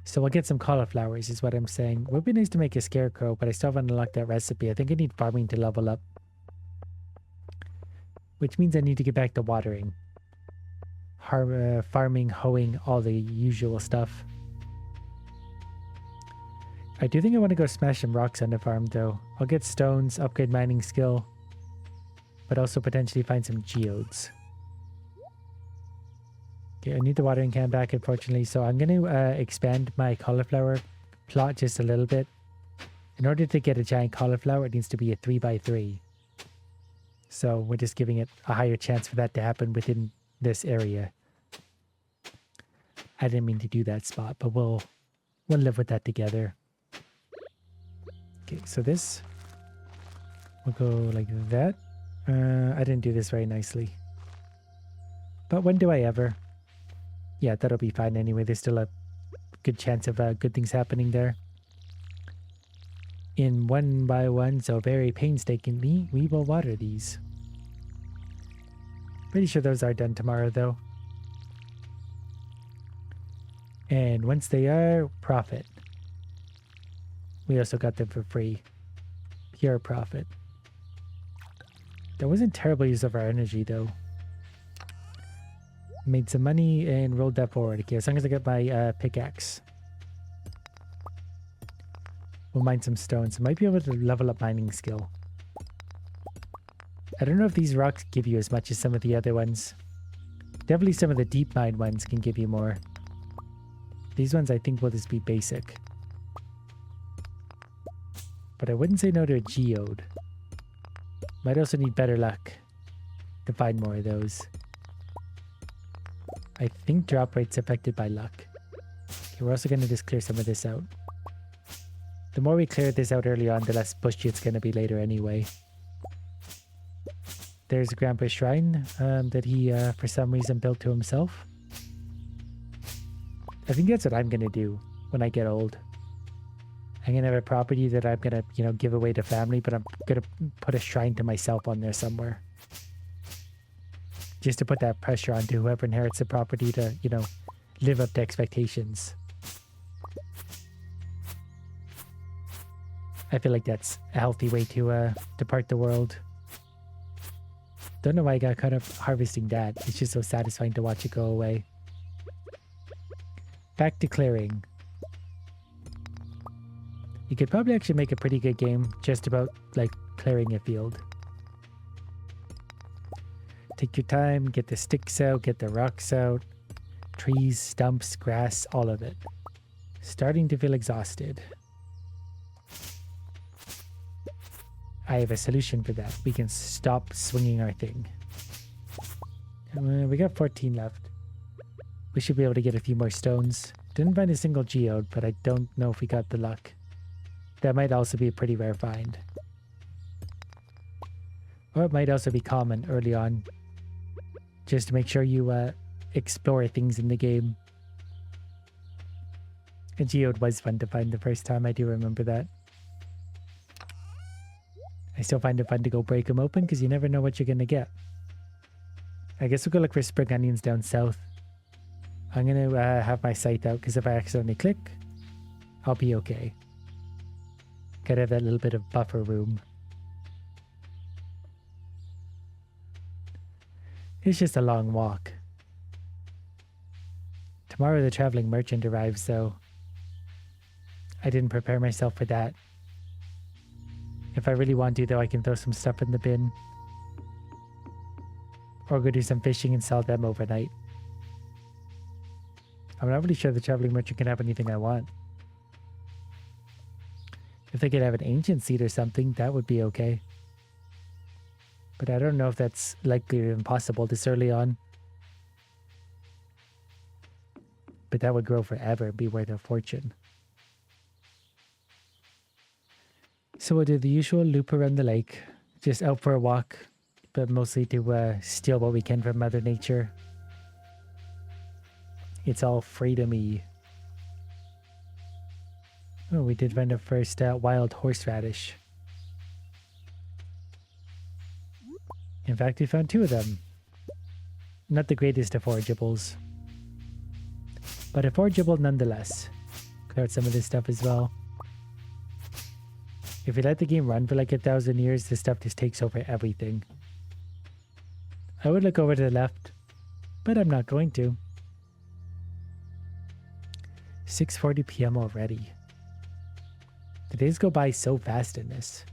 So we'll get some cauliflowers is what I'm saying. It would be nice to make a scarecrow, but I still haven't unlocked that recipe. I think I need farming to level up. Which means I need to get back to watering. Farming, hoeing, all the usual stuff. I do think I want to go smash some rocks on the farm though. I'll get stones, upgrade mining skill, but also potentially find some geodes. Okay, I need the watering can back unfortunately, so I'm going to expand my cauliflower plot just a little bit. In order to get a giant cauliflower, it needs to be a 3x3. So we're just giving it a higher chance for that to happen within this area. I didn't mean to do that spot, but we'll live with that together. Okay, so this will go like that. I didn't do this very nicely. But when do I ever? Yeah, that'll be fine anyway. There's still a good chance of good things happening there. In one by one, so very painstakingly, we will water these. Pretty sure those are done tomorrow though. And once they are, profit. We also got them for free. Pure profit. That wasn't terrible use of our energy though. Made some money and rolled that forward. Okay, as long as I get my pickaxe. We'll mine some stones. Might be able to level up mining skill. I don't know if these rocks give you as much as some of the other ones. Definitely some of the deep mine ones can give you more. These ones I think will just be basic. But I wouldn't say no to a geode. Might also need better luck to find more of those. I think drop rate's affected by luck. Okay, we're also going to just clear some of this out. The more we clear this out early on, the less bushy it's going to be later anyway. There's Grandpa's shrine that he, for some reason, built to himself. I think that's what I'm going to do when I get old. I'm going to have a property that I'm going to, give away to family, but I'm going to put a shrine to myself on there somewhere. Just to put that pressure onto whoever inherits the property to, live up to expectations. I feel like that's a healthy way to depart the world. Don't know why I got caught up harvesting that. It's just so satisfying to watch it go away. Back to clearing. You could probably actually make a pretty good game just about, like, clearing a field. Take your time, get the sticks out, get the rocks out. Trees, stumps, grass, all of it. Starting to feel exhausted. I have a solution for that. We can stop swinging our thing. We got 14 left. We should be able to get a few more stones. Didn't find a single geode, but I don't know if we got the luck. That might also be a pretty rare find. Or it might also be common early on. Just to make sure you explore things in the game. A geode was fun to find the first time, I do remember that. I still find it fun to go break them open because you never know what you're going to get. I guess we'll go look for spring onions down south. I'm going to have my sight out because if I accidentally click, I'll be okay. Gotta have that little bit of buffer room. It's just a long walk. Tomorrow the traveling merchant arrives though. I didn't prepare myself for that. If I really want to though, I can throw some stuff in the bin. Or go do some fishing and sell them overnight. I'm not really sure the traveling merchant can have anything I want. If they could have an ancient seed or something, that would be okay. But I don't know if that's likely or even possible this early on. But that would grow forever and be worth a fortune. So we'll do the usual loop around the lake. Just out for a walk, but mostly to steal what we can from Mother Nature. It's all free to me. Oh, we did find our first wild horseradish. In fact, we found 2 of them. Not the greatest of forageables. But a forageable nonetheless. Clear out some of this stuff as well. If you let the game run for like 1,000 years, this stuff just takes over everything. I would look over to the left, but I'm not going to. 6:40 p.m. already. The days go by so fast in this.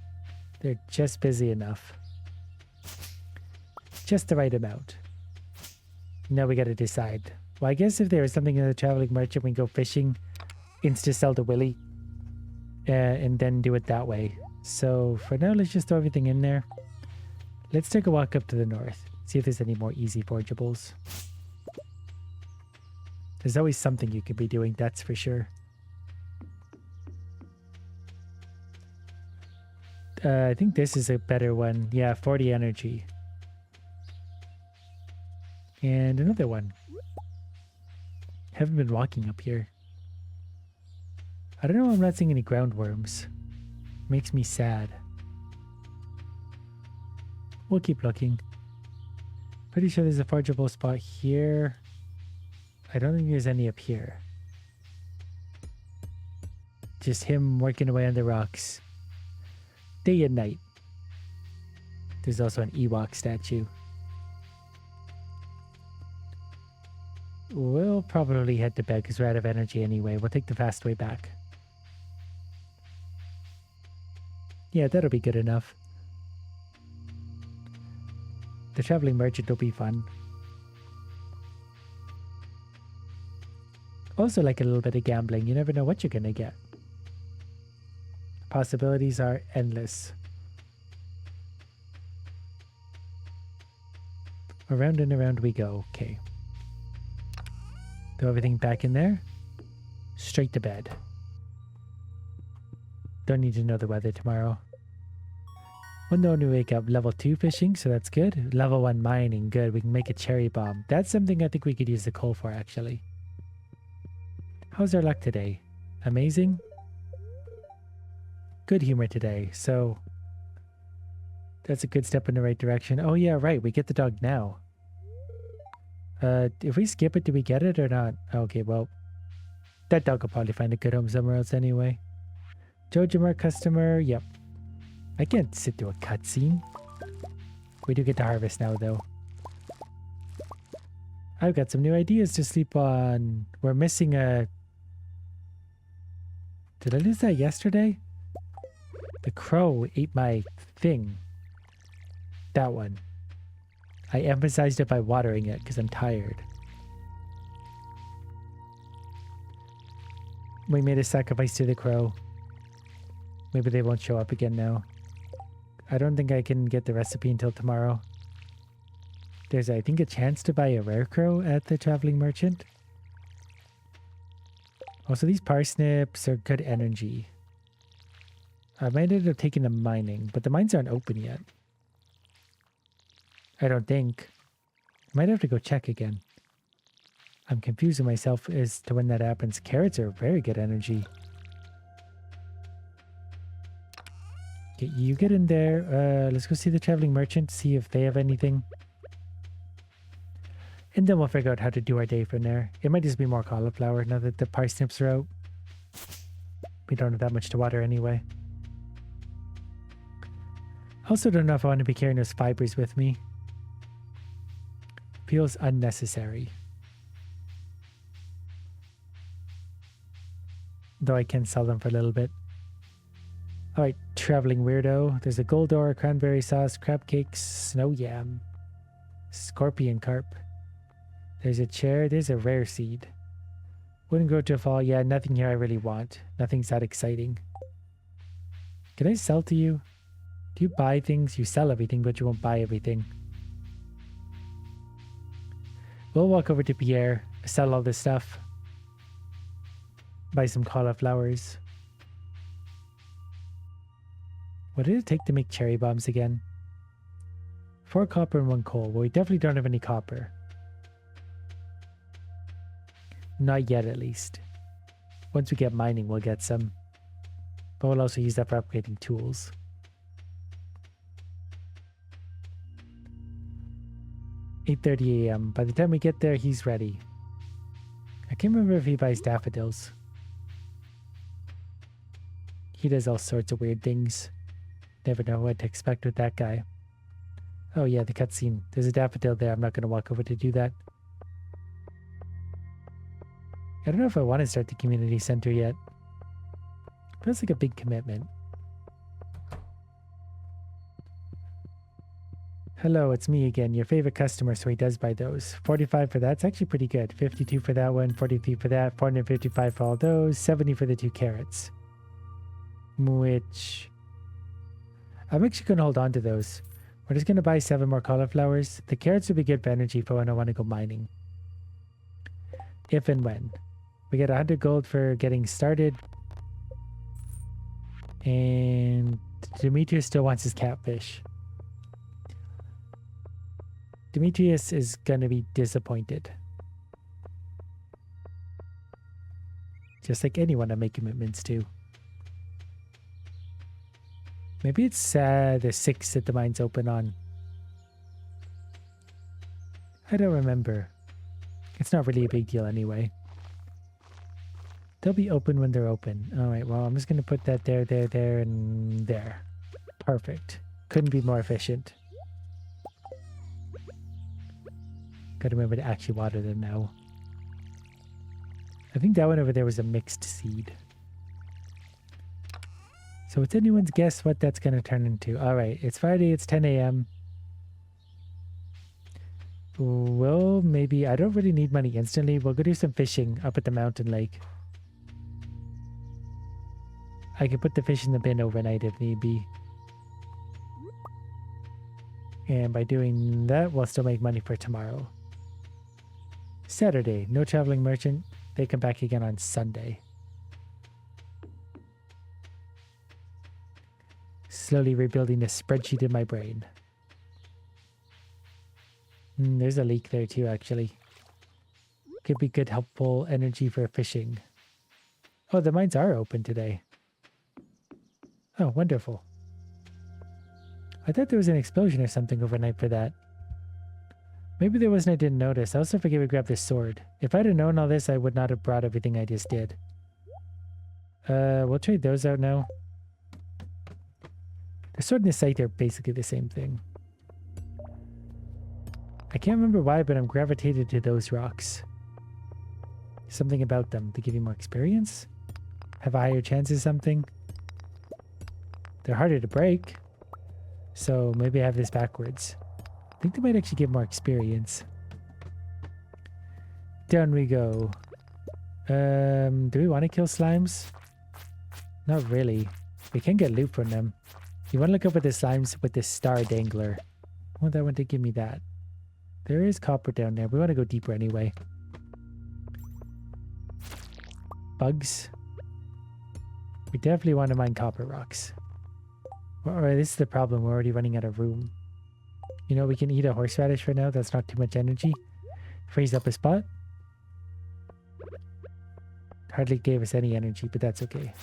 They're just busy enough. Just the right amount. Now we gotta decide. Well, I guess if there was something in the traveling merchant, we can go fishing, insta sell to Willy, and then do it that way. So for now, let's just throw everything in there. Let's take a walk up to the north. See if there's any more easy forageables. There's always something you could be doing, that's for sure. I think this is a better one. Yeah, 40 energy. And another one. Haven't been walking up here. I don't know why I'm not seeing any ground worms. Makes me sad. We'll keep looking. Pretty sure there's a forageable spot here. I don't think there's any up here. Just him working away on the rocks. Day and night. There's also an Ewok statue. We'll probably head to bed because we're out of energy anyway. We'll take the fast way back. Yeah, that'll be good enough. The traveling merchant will be fun. Also like a little bit of gambling. You never know what you're going to get. Possibilities are endless. Around and around we go. Okay. Throw everything back in there. Straight to bed. Don't need to know the weather tomorrow. One day we wake up level 2 fishing, so that's good. Level 1 mining, good. We can make a cherry bomb. That's something I think we could use the coal for, actually. How's our luck today? Amazing? Good humor today, so that's a good step in the right direction. Oh yeah, right, we get the dog now. If we skip it, do we get it or not? Okay, well, that dog will probably find a good home somewhere else anyway. Jojimar customer, yep. I can't sit through a cutscene. We do get to harvest now, though. I've got some new ideas to sleep on. We're missing a... Did I lose that yesterday? The crow ate my thing. That one. I emphasized it by watering it because I'm tired. We made a sacrifice to the crow. Maybe they won't show up again now. I don't think I can get the recipe until tomorrow. There's, I think, a chance to buy a rare crow at the traveling merchant. Also, these parsnips are good energy. I might end up taking them mining, but the mines aren't open yet. I don't think. Might have to go check again. I'm confusing myself as to when that happens. Carrots are very good energy. Okay, you get in there. Let's go see the traveling merchant, see if they have anything. And then we'll figure out how to do our day from there. It might just be more cauliflower now that the parsnips are out. We don't have that much to water anyway. I also don't know if I want to be carrying those fibers with me. Feels unnecessary. Though I can sell them for a little bit. Alright, traveling weirdo. There's a gold ore, cranberry sauce, crab cakes, snow yam, scorpion carp. There's a chair. There's a rare seed. Wouldn't grow to a fall. Yeah, nothing here I really want. Nothing's that exciting. Can I sell to you? Do you buy things? You sell everything, but you won't buy everything. We'll walk over to Pierre, sell all this stuff. Buy some cauliflowers. What did it take to make cherry bombs again? 4 copper and 1 coal. Well, we definitely don't have any copper. Not yet, at least. Once we get mining, we'll get some. But we'll also use that for upgrading tools. $8:30 a.m. By the time we get there, he's ready. I can't remember if he buys daffodils. He does all sorts of weird things. Never know what to expect with that guy. Oh yeah, the cutscene. There's a daffodil there. I'm not going to walk over to do that. I don't know if I want to start the community center yet. Feels like a big commitment. Hello, it's me again, your favorite customer, so he does buy those. 45 for that, it's actually pretty good. 52 for that one, 43 for that, 455 for all those, 70 for the 2 carrots. Which... I'm actually going to hold on to those. We're just going to buy 7 more cauliflowers. The carrots would be good for energy for when I want to go mining. If and when. We get 100 gold for getting started. And Demetrius still wants his catfish. Demetrius is gonna be disappointed. Just like anyone I make commitments to. Maybe it's the 6th that the mine's open on. I don't remember. It's not really a big deal anyway. They'll be open when they're open. Alright, well, I'm just going to put that there, and there. Perfect. Couldn't be more efficient. Gotta remember to actually water them now. I think that one over there was a mixed seed. So it's anyone's guess what that's going to turn into. Alright, it's Friday, it's 10 a.m. Well, maybe, I don't really need money instantly. We'll go do some fishing up at the mountain lake. I can put the fish in the bin overnight if need be. And by doing that, we'll still make money for tomorrow. Saturday, no traveling merchant. They come back again on Sunday. Slowly rebuilding a spreadsheet in my brain. There's a leak there too, actually. Could be good, helpful energy for fishing. Oh, the mines are open today. Oh, wonderful. I thought there was an explosion or something overnight for that. Maybe there wasn't, I didn't notice. I also forget we grabbed this sword. If I'd have known all this, I would not have brought everything I just did. We'll trade those out now. The sword and the scythe are basically the same thing. I can't remember why, but I'm gravitated to those rocks. Something about them. They give you more experience? Have a higher chance of something? They're harder to break. So maybe I have this backwards. I think they might actually give more experience. Down we go. Do we want to kill slimes? Not really. We can get loot from them. You want to look up at the slimes with this star dangler. I want that one to give me that. There is copper down there. We want to go deeper anyway. Bugs. We definitely want to mine copper rocks. Or this is the problem. We're already running out of room. You know, we can eat a horseradish for now. That's not too much energy. Freeze up a spot. Hardly gave us any energy, but that's okay.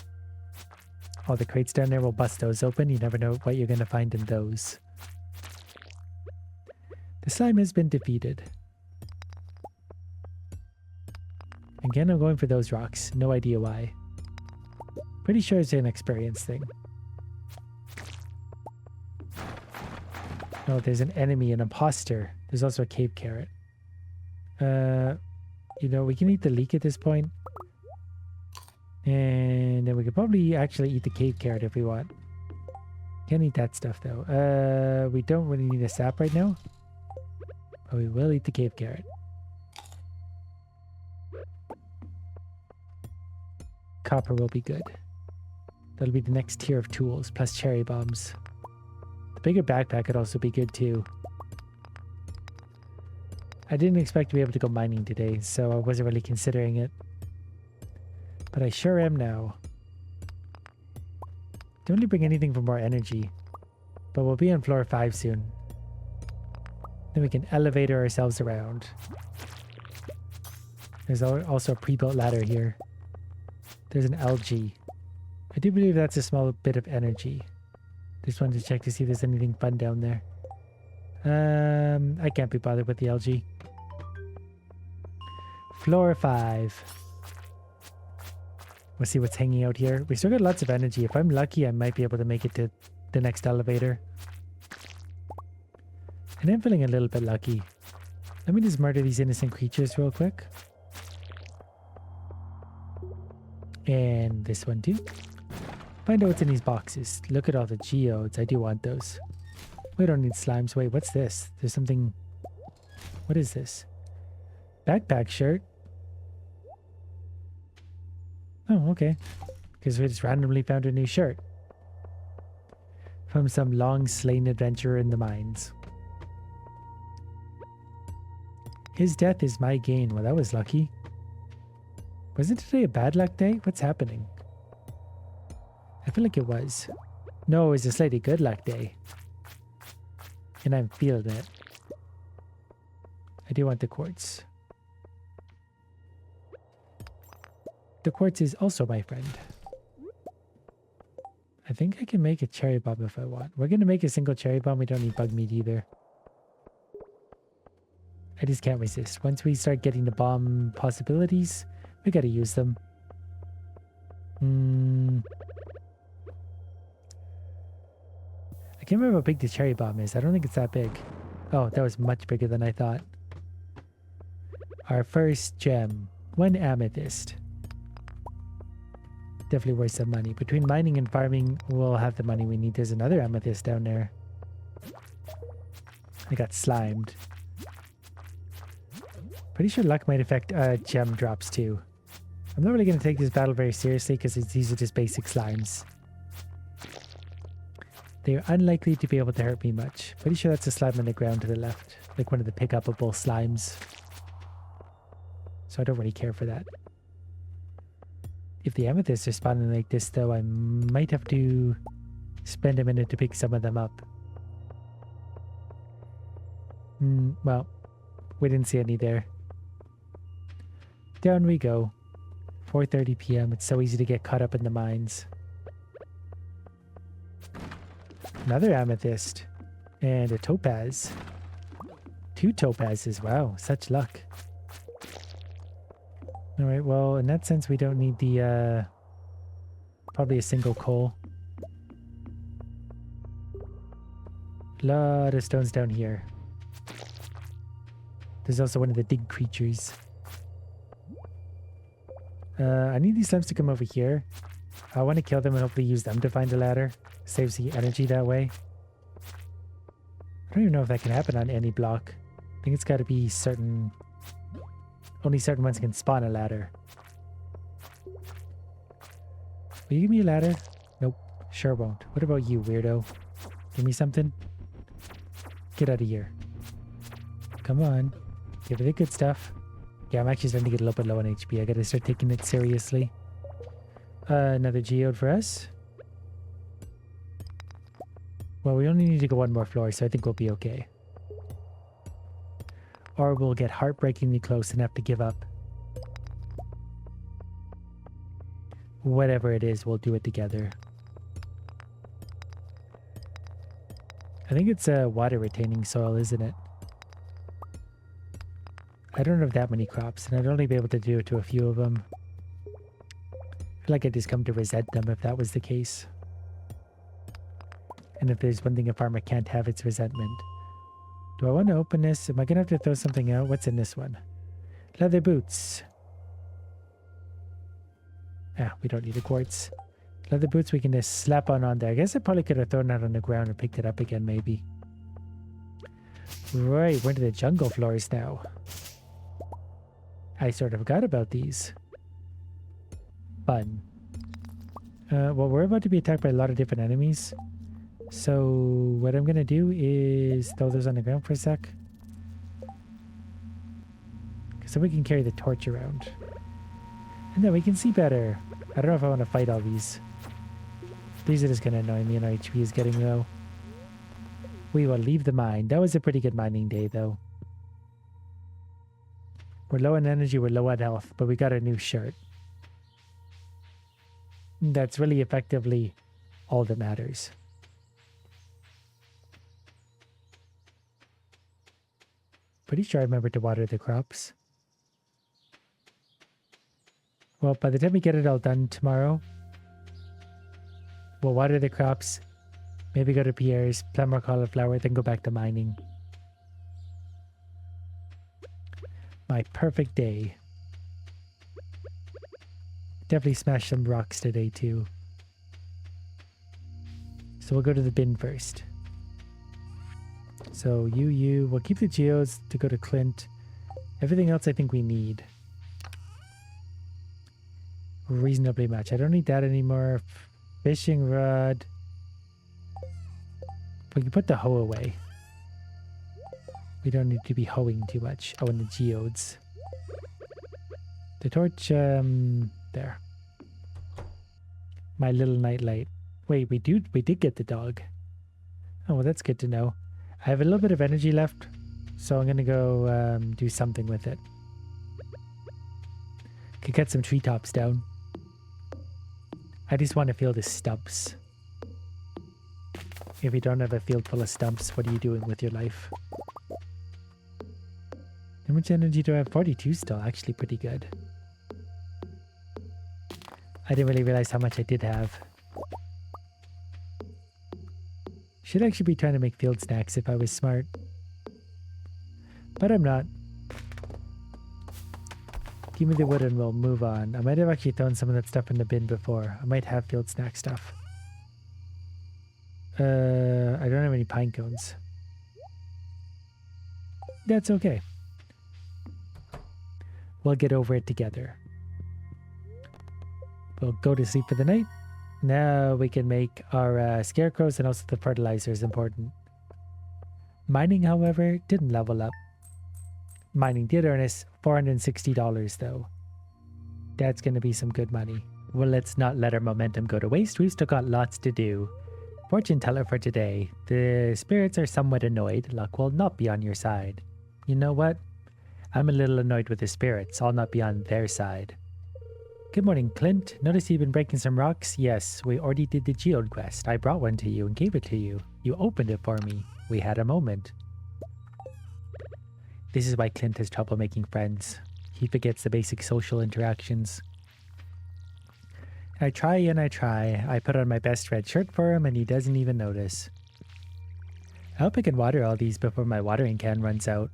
All the crates down there, we'll bust those open. You never know what you're going to find in those. The slime has been defeated. Again, I'm going for those rocks. No idea why. Pretty sure it's an experience thing. Oh, there's an enemy, an imposter. There's also a cave carrot. You know, we can eat the leek at this point. And then we could probably actually eat the cave carrot if we want. Can't eat that stuff though. We don't really need a sap right now. But we will eat the cave carrot. Copper will be good. That'll be the next tier of tools, plus cherry bombs. The bigger backpack could also be good too. I didn't expect to be able to go mining today, so I wasn't really considering it. But I sure am now. Don't really bring anything for more energy. But we'll be on floor 5 soon. Then we can elevator ourselves around. There's also a pre-built ladder here. There's an algae. I do believe that's a small bit of energy. Just wanted to check to see if there's anything fun down there. I can't be bothered with the algae. Floor 5. We'll see what's hanging out here. We still got lots of energy. If I'm lucky, I might be able to make it to the next elevator. And I'm feeling a little bit lucky. Let me just murder these innocent creatures real quick. And this one too. Find out what's in these boxes. Look at all the geodes. I do want those. We don't need slimes. Wait, what's this? There's something... What is this? Backpack shirt. Oh, okay. Because we just randomly found a new shirt. From some long slain adventurer in the mines. His death is my gain. Well, that was lucky. Wasn't today a bad luck day? What's happening? I feel like it was. No, it was a slightly good luck day. And I'm feeling it. I do want the quartz. The quartz is also my friend. I think I can make a cherry bomb if I want. We're going to make a single cherry bomb. We don't need bug meat either. I just can't resist. Once we start getting the bomb possibilities, we got to use them. I can't remember how big the cherry bomb is. I don't think it's that big. Oh, that was much bigger than I thought. Our first gem. 1 amethyst. Definitely worth some money. Between mining and farming, we'll have the money we need. There's another amethyst down there. I got slimed. Pretty sure luck might affect gem drops too. I'm not really going to take this battle very seriously because these are just basic slimes. They are unlikely to be able to hurt me much. Pretty sure that's a slime on the ground to the left. Like one of the pick-upable slimes. So I don't really care for that. If the amethysts are spawning like this though, I might have to spend a minute to pick some of them up. Well, we didn't see any there. Down we go. 4:30 p.m. It's so easy to get caught up in the mines. Another amethyst. And a topaz. 2 topazes. Wow, such luck. Alright, well, in that sense, we don't need the, probably a single coal. Lot of stones down here. There's also one of the dig creatures. I need these slimes to come over here. I want to kill them and hopefully use them to find a ladder. Saves the energy that way. I don't even know if that can happen on any block. I think it's got to be certain... Only certain ones can spawn a ladder. Will you give me a ladder? Nope. Sure won't. What about you, weirdo? Give me something? Get out of here. Come on. Give it the good stuff. Yeah, I'm actually starting to get a little bit low on HP. I gotta start taking it seriously. Another geode for us. Well, we only need to go 1 more floor, so I think we'll be okay. Or we'll get heartbreakingly close and have to give up. Whatever it is, we'll do it together. I think it's a water retaining soil, isn't it? I don't have that many crops, and I'd only be able to do it to a few of them. I feel like I'd just come to resent them if that was the case. And if there's one thing a farmer can't have, it's resentment. Do I want to open this? Am I going to have to throw something out? What's in this one? Leather boots. Ah, we don't need a quartz. Leather boots we can just slap on there. I guess I probably could have thrown that on the ground and picked it up again, maybe. Right, we're into the jungle floors now. I sort of forgot about these. Fun. Well, we're about to be attacked by a lot of different enemies. So what I'm going to do is throw those on the ground for a sec. So we can carry the torch around. And then we can see better. I don't know if I want to fight all these. These are just going to annoy me and our HP is getting low. We will leave the mine. That was a pretty good mining day though. We're low on energy, we're low on health, but we got a new shirt. That's really effectively all that matters. Pretty sure I remember to water the crops. Well, by the time we get it all done tomorrow, we'll water the crops, maybe go to Pierre's, plant more cauliflower, then go back to mining. My perfect day. Definitely smash some rocks today too. So we'll go to the bin first. So we'll keep the geodes to go to Clint. Everything else I think we need. Reasonably much. I don't need that anymore. Fishing rod. We can put the hoe away. We don't need to be hoeing too much. Oh, and the geodes. The torch, there. My little nightlight. Wait, we did get the dog. Oh, well, that's good to know. I have a little bit of energy left. So I'm gonna go do something with it. Could get some treetops down. I just want to feel the stumps. If you don't have a field full of stumps, what are you doing with your life? How much energy do I have? 42 still, actually pretty good. I didn't really realize how much I did have. Should actually be trying to make field snacks if I was smart. But I'm not. Give me the wood and we'll move on. I might have actually thrown some of that stuff in the bin before. I might have field snack stuff. I don't have any pine cones. That's okay. We'll get over it together. We'll go to sleep for the night. Now we can make our scarecrows, and also the fertilizer is important. Mining, however, didn't level up. Mining did earn us $460 though. That's going to be some good money. Well, let's not let our momentum go to waste. We've still got lots to do. Fortune teller for today. The spirits are somewhat annoyed. Luck will not be on your side. You know what? I'm a little annoyed with the spirits. I'll not be on their side. Good morning, Clint. Notice you've been breaking some rocks? Yes, we already did the geode quest. I brought one to you and gave it to you. You opened it for me. We had a moment. This is why Clint has trouble making friends. He forgets the basic social interactions. I try and I try. I put on my best red shirt for him and he doesn't even notice. I hope I can water all these before my watering can runs out.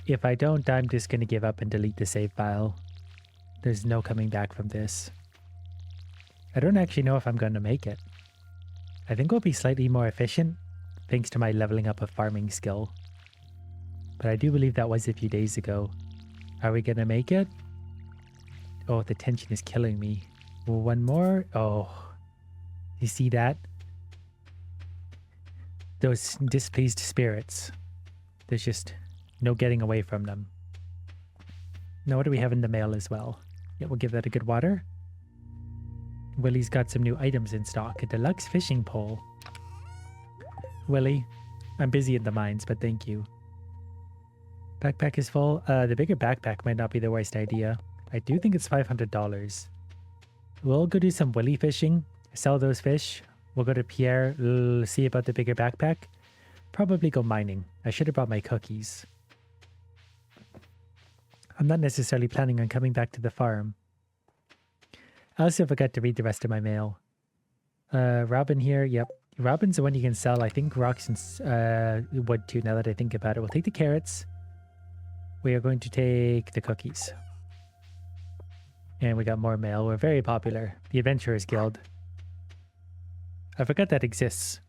If I don't, I'm just going to give up and delete the save file. There's no coming back from this. I don't actually know if I'm going to make it. I think we'll be slightly more efficient, thanks to my leveling up of farming skill. But I do believe that was a few days ago. Are we going to make it? Oh, the tension is killing me. One more? Oh, you see that? Those displeased spirits. There's just no getting away from them. Now, what do we have in the mail as well? Yeah, we'll give that a good water. Willie's got some new items in stock. A deluxe fishing pole. Willie, I'm busy in the mines, but thank you. Backpack is full. The bigger backpack might not be the worst idea. I do think it's $500. We'll go do some Willie fishing. Sell those fish. We'll go to Pierre. See about the bigger backpack. Probably go mining. I should have brought my cookies. I'm not necessarily planning on coming back to the farm. I also forgot to read the rest of my mail. Robin here. Yep. Robin's the one you can sell. I think rocks and wood too, now that I think about it. We'll take the carrots. We are going to take the cookies. And we got more mail. We're very popular. The Adventurers Guild. I forgot that exists.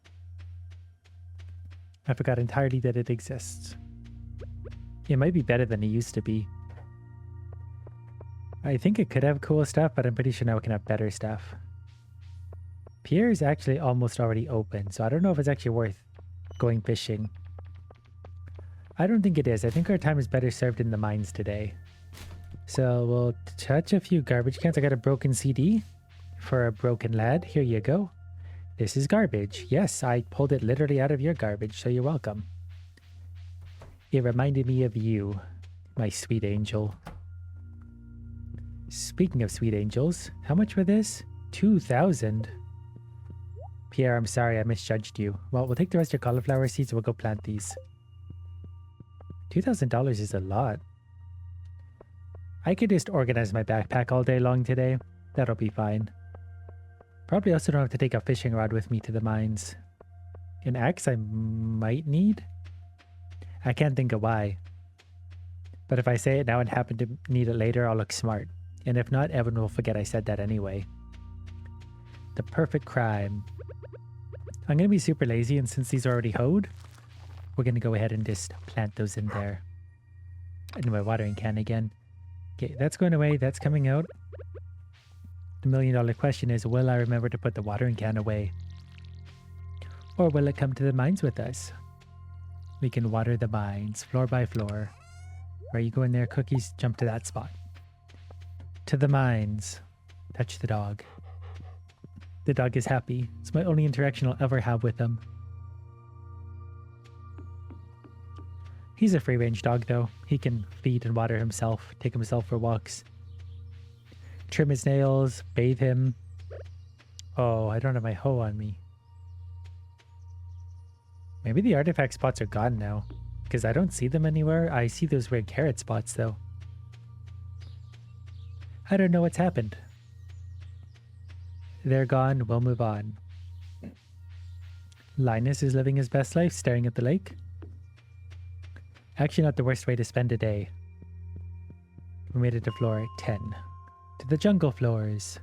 I forgot entirely that it exists. It might be better than it used to be. I think it could have cool stuff, but I'm pretty sure now it can have better stuff. Pier is actually almost already open, so I don't know if it's actually worth going fishing. I don't think it is. I think our time is better served in the mines today. So we'll touch a few garbage cans. I got a broken CD for a broken lad. Here you go. This is garbage. Yes, I pulled it literally out of your garbage, so you're welcome. It reminded me of you, my sweet angel. Speaking of sweet angels, how much for this? 2,000. Pierre, I'm sorry I misjudged you. Well, we'll take the rest of your cauliflower seeds and we'll go plant these. $2,000 is a lot. I could just organize my backpack all day long today. That'll be fine. Probably also don't have to take a fishing rod with me to the mines. An axe I might need? I can't think of why. But if I say it now and happen to need it later, I'll look smart. And if not, everyone will forget I said that anyway. The perfect crime. I'm going to be super lazy, and since these are already hoed, we're going to go ahead and just plant those in there. In my watering can again. Okay, that's going away. That's coming out. The million-dollar question is, will I remember to put the watering can away? Or will it come to the mines with us? We can water the mines, floor by floor. Where you go in there, cookies, jump to that spot. To the mines. Touch the dog. The dog is happy. It's my only interaction I'll ever have with him. He's a free-range dog, though. He can feed and water himself, take himself for walks. Trim his nails, bathe him. Oh, I don't have my hoe on me. Maybe the artifact spots are gone now, because I don't see them anywhere. I see those weird carrot spots, though. I don't know what's happened. They're gone. We'll move on. Linus is living his best life, staring at the lake. Actually, not the worst way to spend a day. We made it to floor 10. To the jungle floors.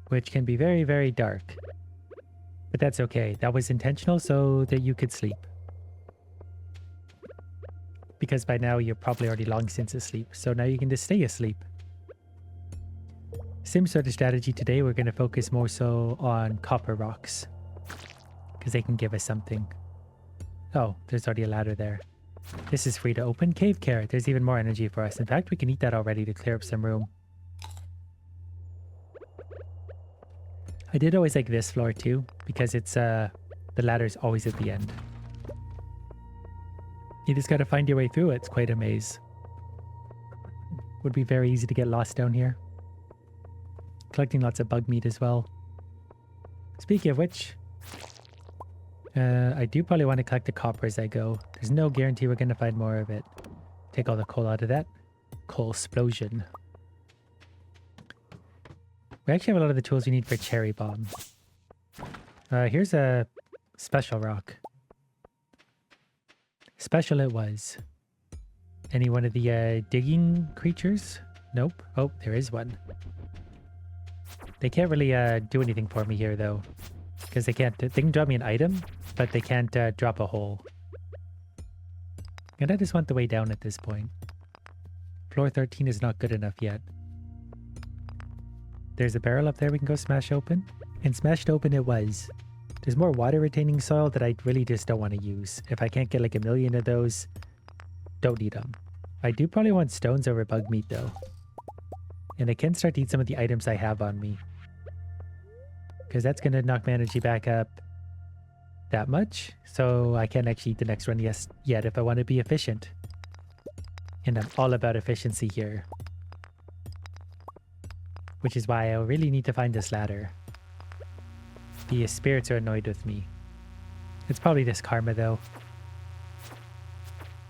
Which can be very, very dark. But that's okay. That was intentional so that you could sleep. Because by now you're probably already long since asleep. So now you can just stay asleep. Same sort of strategy today. We're going to focus more so on copper rocks. Because they can give us something. Oh, there's already a ladder there. This is free to open. Cave carrot. There's even more energy for us. In fact, we can eat that already to clear up some room. I did always like this floor too, because it's the ladder's always at the end. You just gotta find your way through it. It's quite a maze. Would be very easy to get lost down here. Collecting lots of bug meat as well. Speaking of which, I do probably want to collect the copper as I go. There's no guarantee we're gonna find more of it. Take all the coal out of that. Coal explosion. We actually have a lot of the tools we need for cherry bomb. Here's a special rock. Special it was. Any one of the digging creatures? Nope. Oh, there is one. They can't really do anything for me here though. Because they can't, they can drop me an item, but they can't drop a hole. And I just want the way down at this point. Floor 13 is not good enough yet. There's a barrel up there we can go smash open. And smashed open it was. There's more water retaining soil that I really just don't want to use. If I can't get like 1,000,000 of those, don't need them. I do probably want stones over bug meat though. And I can start to eat some of the items I have on me. Because that's going to knock my energy back up that much. So I can't actually eat the next one yet if I want to be efficient. And I'm all about efficiency here. Which is why I really need to find this ladder. The spirits are annoyed with me. It's probably this karma though.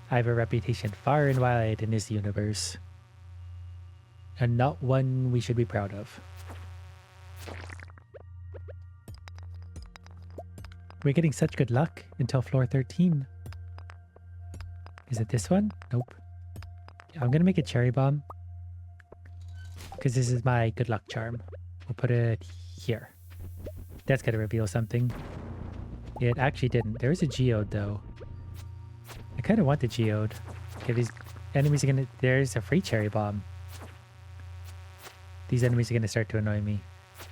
I have a reputation far and wide in this universe. And not one we should be proud of. We're getting such good luck until floor 13. Is it this one? Nope. I'm gonna make a cherry bomb. Because this is my good luck charm. We'll put it here. That's gonna reveal something. It actually didn't. There is a geode though. I kind of want the geode. Okay, these enemies are gonna... There's a free cherry bomb. These enemies are gonna start to annoy me.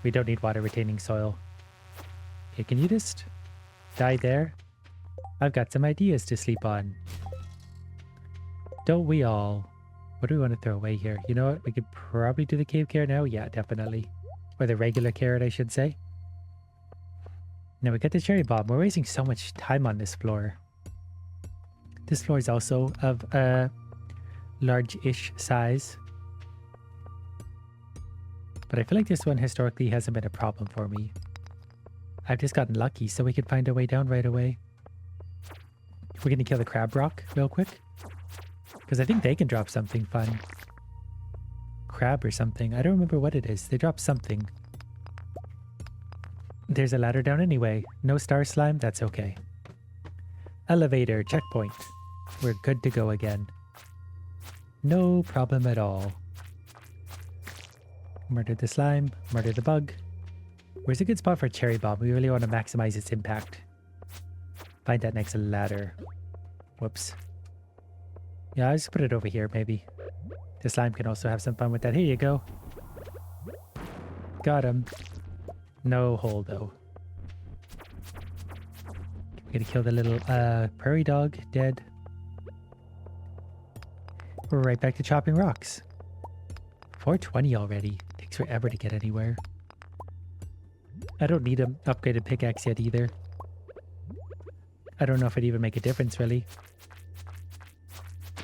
We don't need water retaining soil. Okay, can you just die there? I've got some ideas to sleep on. Don't we all? What do we want to throw away here? You know what? We could probably do the cave carrot now. Yeah, definitely. Or the regular carrot, I should say. Now we got the cherry bomb. We're wasting so much time on this floor. This floor is also of a large-ish size. But I feel like this one historically hasn't been a problem for me. I've just gotten lucky, so we could find a way down right away. We're going to kill the crab rock real quick. Because I think they can drop something fun. Crab or something. I don't remember what it is. They drop something. There's a ladder down anyway. No star slime? That's okay. Elevator. Checkpoint. We're good to go again. No problem at all. Murder the slime. Murder the bug. Where's a good spot for a cherry bomb? We really want to maximize its impact. Find that next ladder. Whoops. Yeah, I'll just put it over here, maybe. The slime can also have some fun with that. Here you go. Got him. No hole, though. We're gonna kill the little prairie dog. Dead. We're right back to chopping rocks. 420 already. Takes forever to get anywhere. I don't need an upgraded pickaxe yet either. I don't know if it'd even make a difference, really.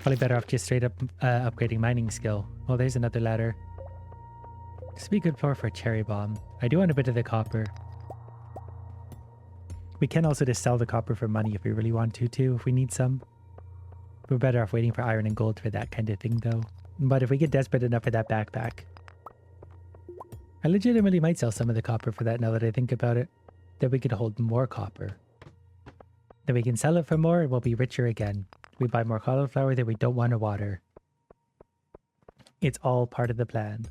Probably better off just straight up upgrading mining skill. Oh, there's another ladder. This would be good for a cherry bomb. I do want a bit of the copper. We can also just sell the copper for money if we really want to too, if we need some. We're better off waiting for iron and gold for that kind of thing though. But if we get desperate enough for that backpack, I legitimately might sell some of the copper for that now that I think about it. Then we could hold more copper. Then we can sell it for more and we'll be richer again. We buy more cauliflower that we don't want to water. It's all part of the plan.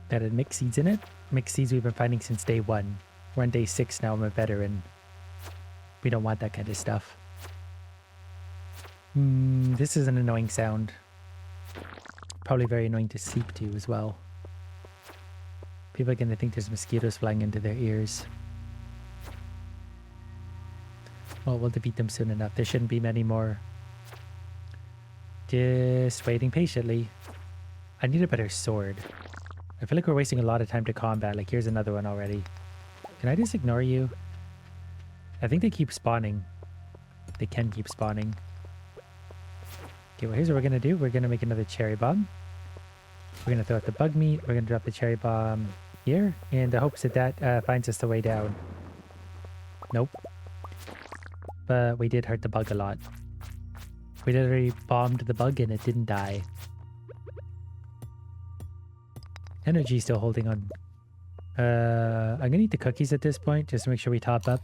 That had mixed seeds in it. Mixed seeds we've been finding since day 1. We're on day 6 now. I'm a veteran. We don't want that kind of stuff. This is an annoying sound. Probably very annoying to sleep to as well. People are going to think there's mosquitoes flying into their ears. Well, we'll defeat them soon enough. There shouldn't be many more. Just waiting patiently. I need a better sword. I feel like we're wasting a lot of time to combat. Like, here's another one already. Can I just ignore you? I think they keep spawning. They can keep spawning. Okay, well, here's what we're going to do. We're going to make another cherry bomb. We're going to throw out the bug meat. We're going to drop the cherry bomb here in the hopes that that finds us the way down. Nope. But we did hurt the bug a lot. We literally bombed the bug and it didn't die. Energy still holding on. I'm going to eat the cookies at this point just to make sure we top up.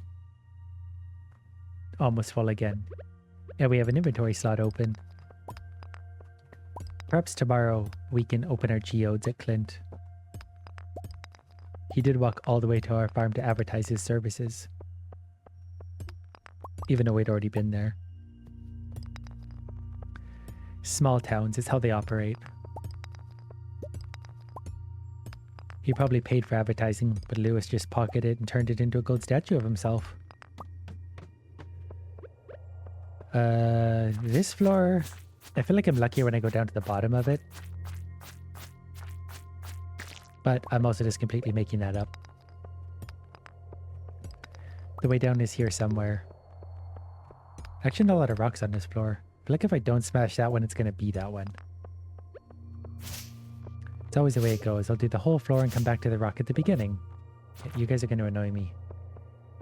Almost full again. Yeah, we have an inventory slot open. Perhaps tomorrow we can open our geodes at Clint. He did walk all the way to our farm to advertise his services. Even though we'd already been there. Small towns is how they operate. He probably paid for advertising, but Lewis just pocketed it and turned it into a gold statue of himself. This floor, I feel like I'm luckier when I go down to the bottom of it. But I'm also just completely making that up. The way down is here somewhere. Actually, not a lot of rocks on this floor. I feel like if I don't smash that one, it's going to be that one. It's always the way it goes. I'll do the whole floor and come back to the rock at the beginning. You guys are going to annoy me.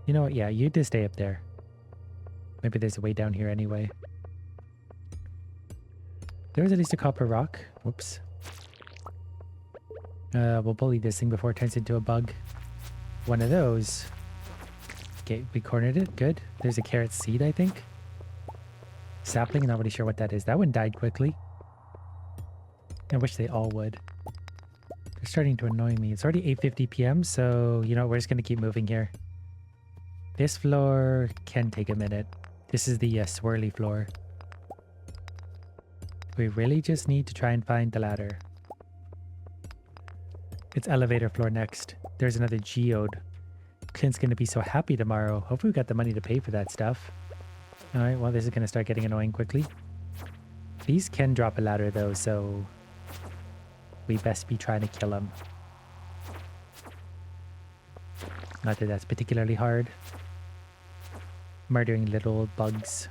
You know what? Yeah, you just stay up there. Maybe there's a way down here anyway. There's at least a copper rock. Whoops. We'll bully this thing before it turns into a bug. One of those. Okay, we cornered it. Good. There's a carrot seed, I think. Sapling, not really sure what that is. That one died quickly. I wish they all would. They're starting to annoy me. It's already 8:50 p.m., so, you know, we're just going to keep moving here. This floor can take a minute. This is the swirly floor. We really just need to try and find the ladder. It's elevator floor next. There's another geode. Clint's going to be so happy tomorrow. Hopefully we got the money to pay for that stuff. Alright, well, this is going to start getting annoying quickly. These can drop a ladder, though, so we best be trying to kill them. Not that that's particularly hard. Murdering little old bugs.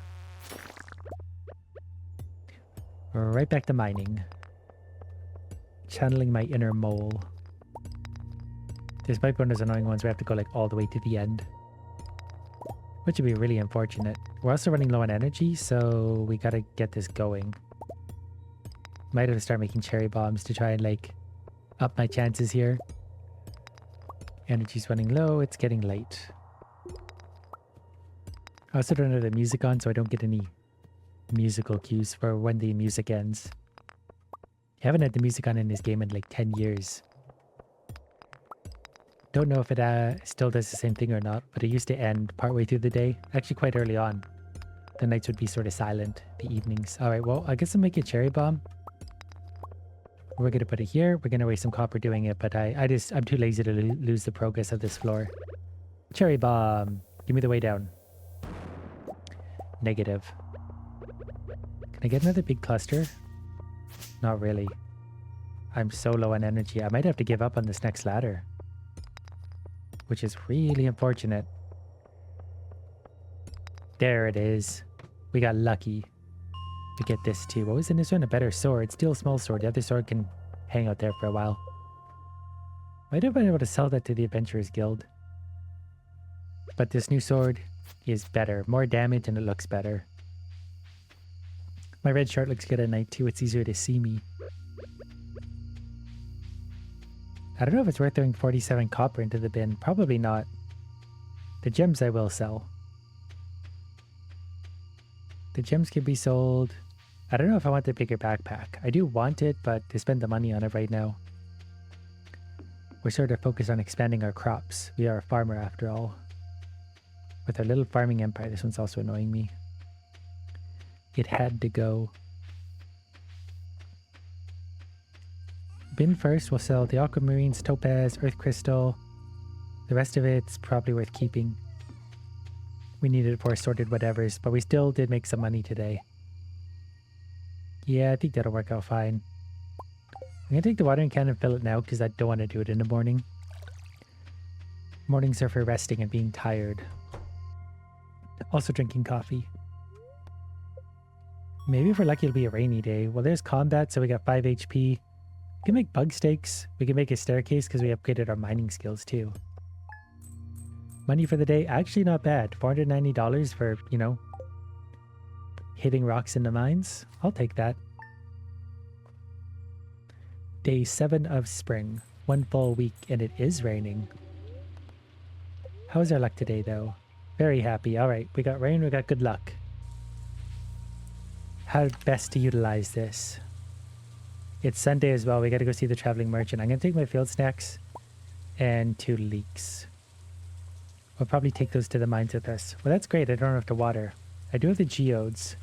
We're right back to mining. Channeling my inner mole. This might be one of those annoying ones where I have to go like all the way to the end. Which would be really unfortunate. We're also running low on energy, so we gotta get this going. Might have to start making cherry bombs to try and like up my chances here. Energy's running low, it's getting late. I also don't have the music on, so I don't get any musical cues for when the music ends. I haven't had the music on in this game in like 10 years. Don't know if it still does the same thing or not, but it used to end partway through the day. Actually quite early on. The nights would be sort of silent, the evenings. Alright, well, I guess I'll make a cherry bomb. We're going to put it here. We're going to waste some copper doing it, but I'm too lazy to lose the progress of this floor. Cherry bomb. Give me the way down. Negative. Can I get another big cluster? Not really. I'm so low on energy. I might have to give up on this next ladder. Which is really unfortunate. There it is. We got lucky. We get this too. What was in this one? A better sword. Still a small sword. The other sword can hang out there for a while. Might have been able to sell that to the Adventurers Guild. But this new sword is better. More damage and it looks better. My red shirt looks good at night too. It's easier to see me. I don't know if it's worth throwing 47 copper into the bin. Probably not. The gems I will sell. The gems can be sold. I don't know if I want the bigger backpack. I do want it, but to spend the money on it right now. We're sort of focused on expanding our crops. We are a farmer after all. With our little farming empire, this one's also annoying me. It had to go. Bin first, we'll sell the aquamarines, topaz, earth crystal. The rest of it's probably worth keeping. We needed it for assorted whatevers, but we still did make some money today. Yeah, I think that'll work out fine. I'm going to take the watering can and fill it now because I don't want to do it in the morning. Mornings are for resting and being tired. Also drinking coffee. Maybe if we're lucky it'll be a rainy day. Well, there's combat, so we got 5 HP. We can make bug steaks. We can make a staircase because we upgraded our mining skills too. Money for the day, actually not bad. $490 for, you know, hitting rocks in the mines. I'll take that. Day 7 of spring. 1 full week and it is raining. How's our luck today though? Very happy. Alright, we got rain, we got good luck. How best to utilize this? It's Sunday as well. We got to go see the traveling merchant. I'm going to take my field snacks and 2 leeks. We'll probably take those to the mines with us. Well, that's great. I don't have to water. I do have the geodes.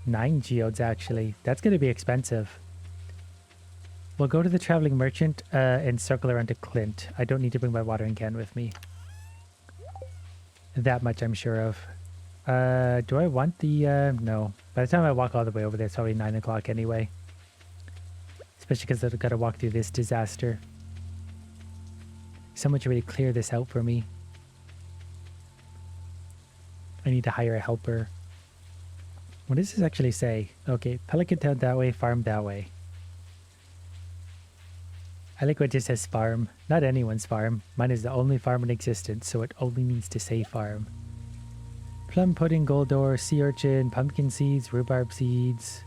9 geodes, actually. That's going to be expensive. We'll go to the traveling merchant and circle around to Clint. I don't need to bring my watering can with me. That much I'm sure of. Do I want the... no. By the time I walk all the way over there, it's probably 9 o'clock anyway. Especially because I've got to walk through this disaster. Someone should really clear this out for me. I need to hire a helper. What does this actually say? Okay, Pelican Town that way, farm that way. I like what it just says farm. Not anyone's farm. Mine is the only farm in existence, so it only needs to say farm. Plum pudding, gold ore, sea urchin, pumpkin seeds, rhubarb seeds.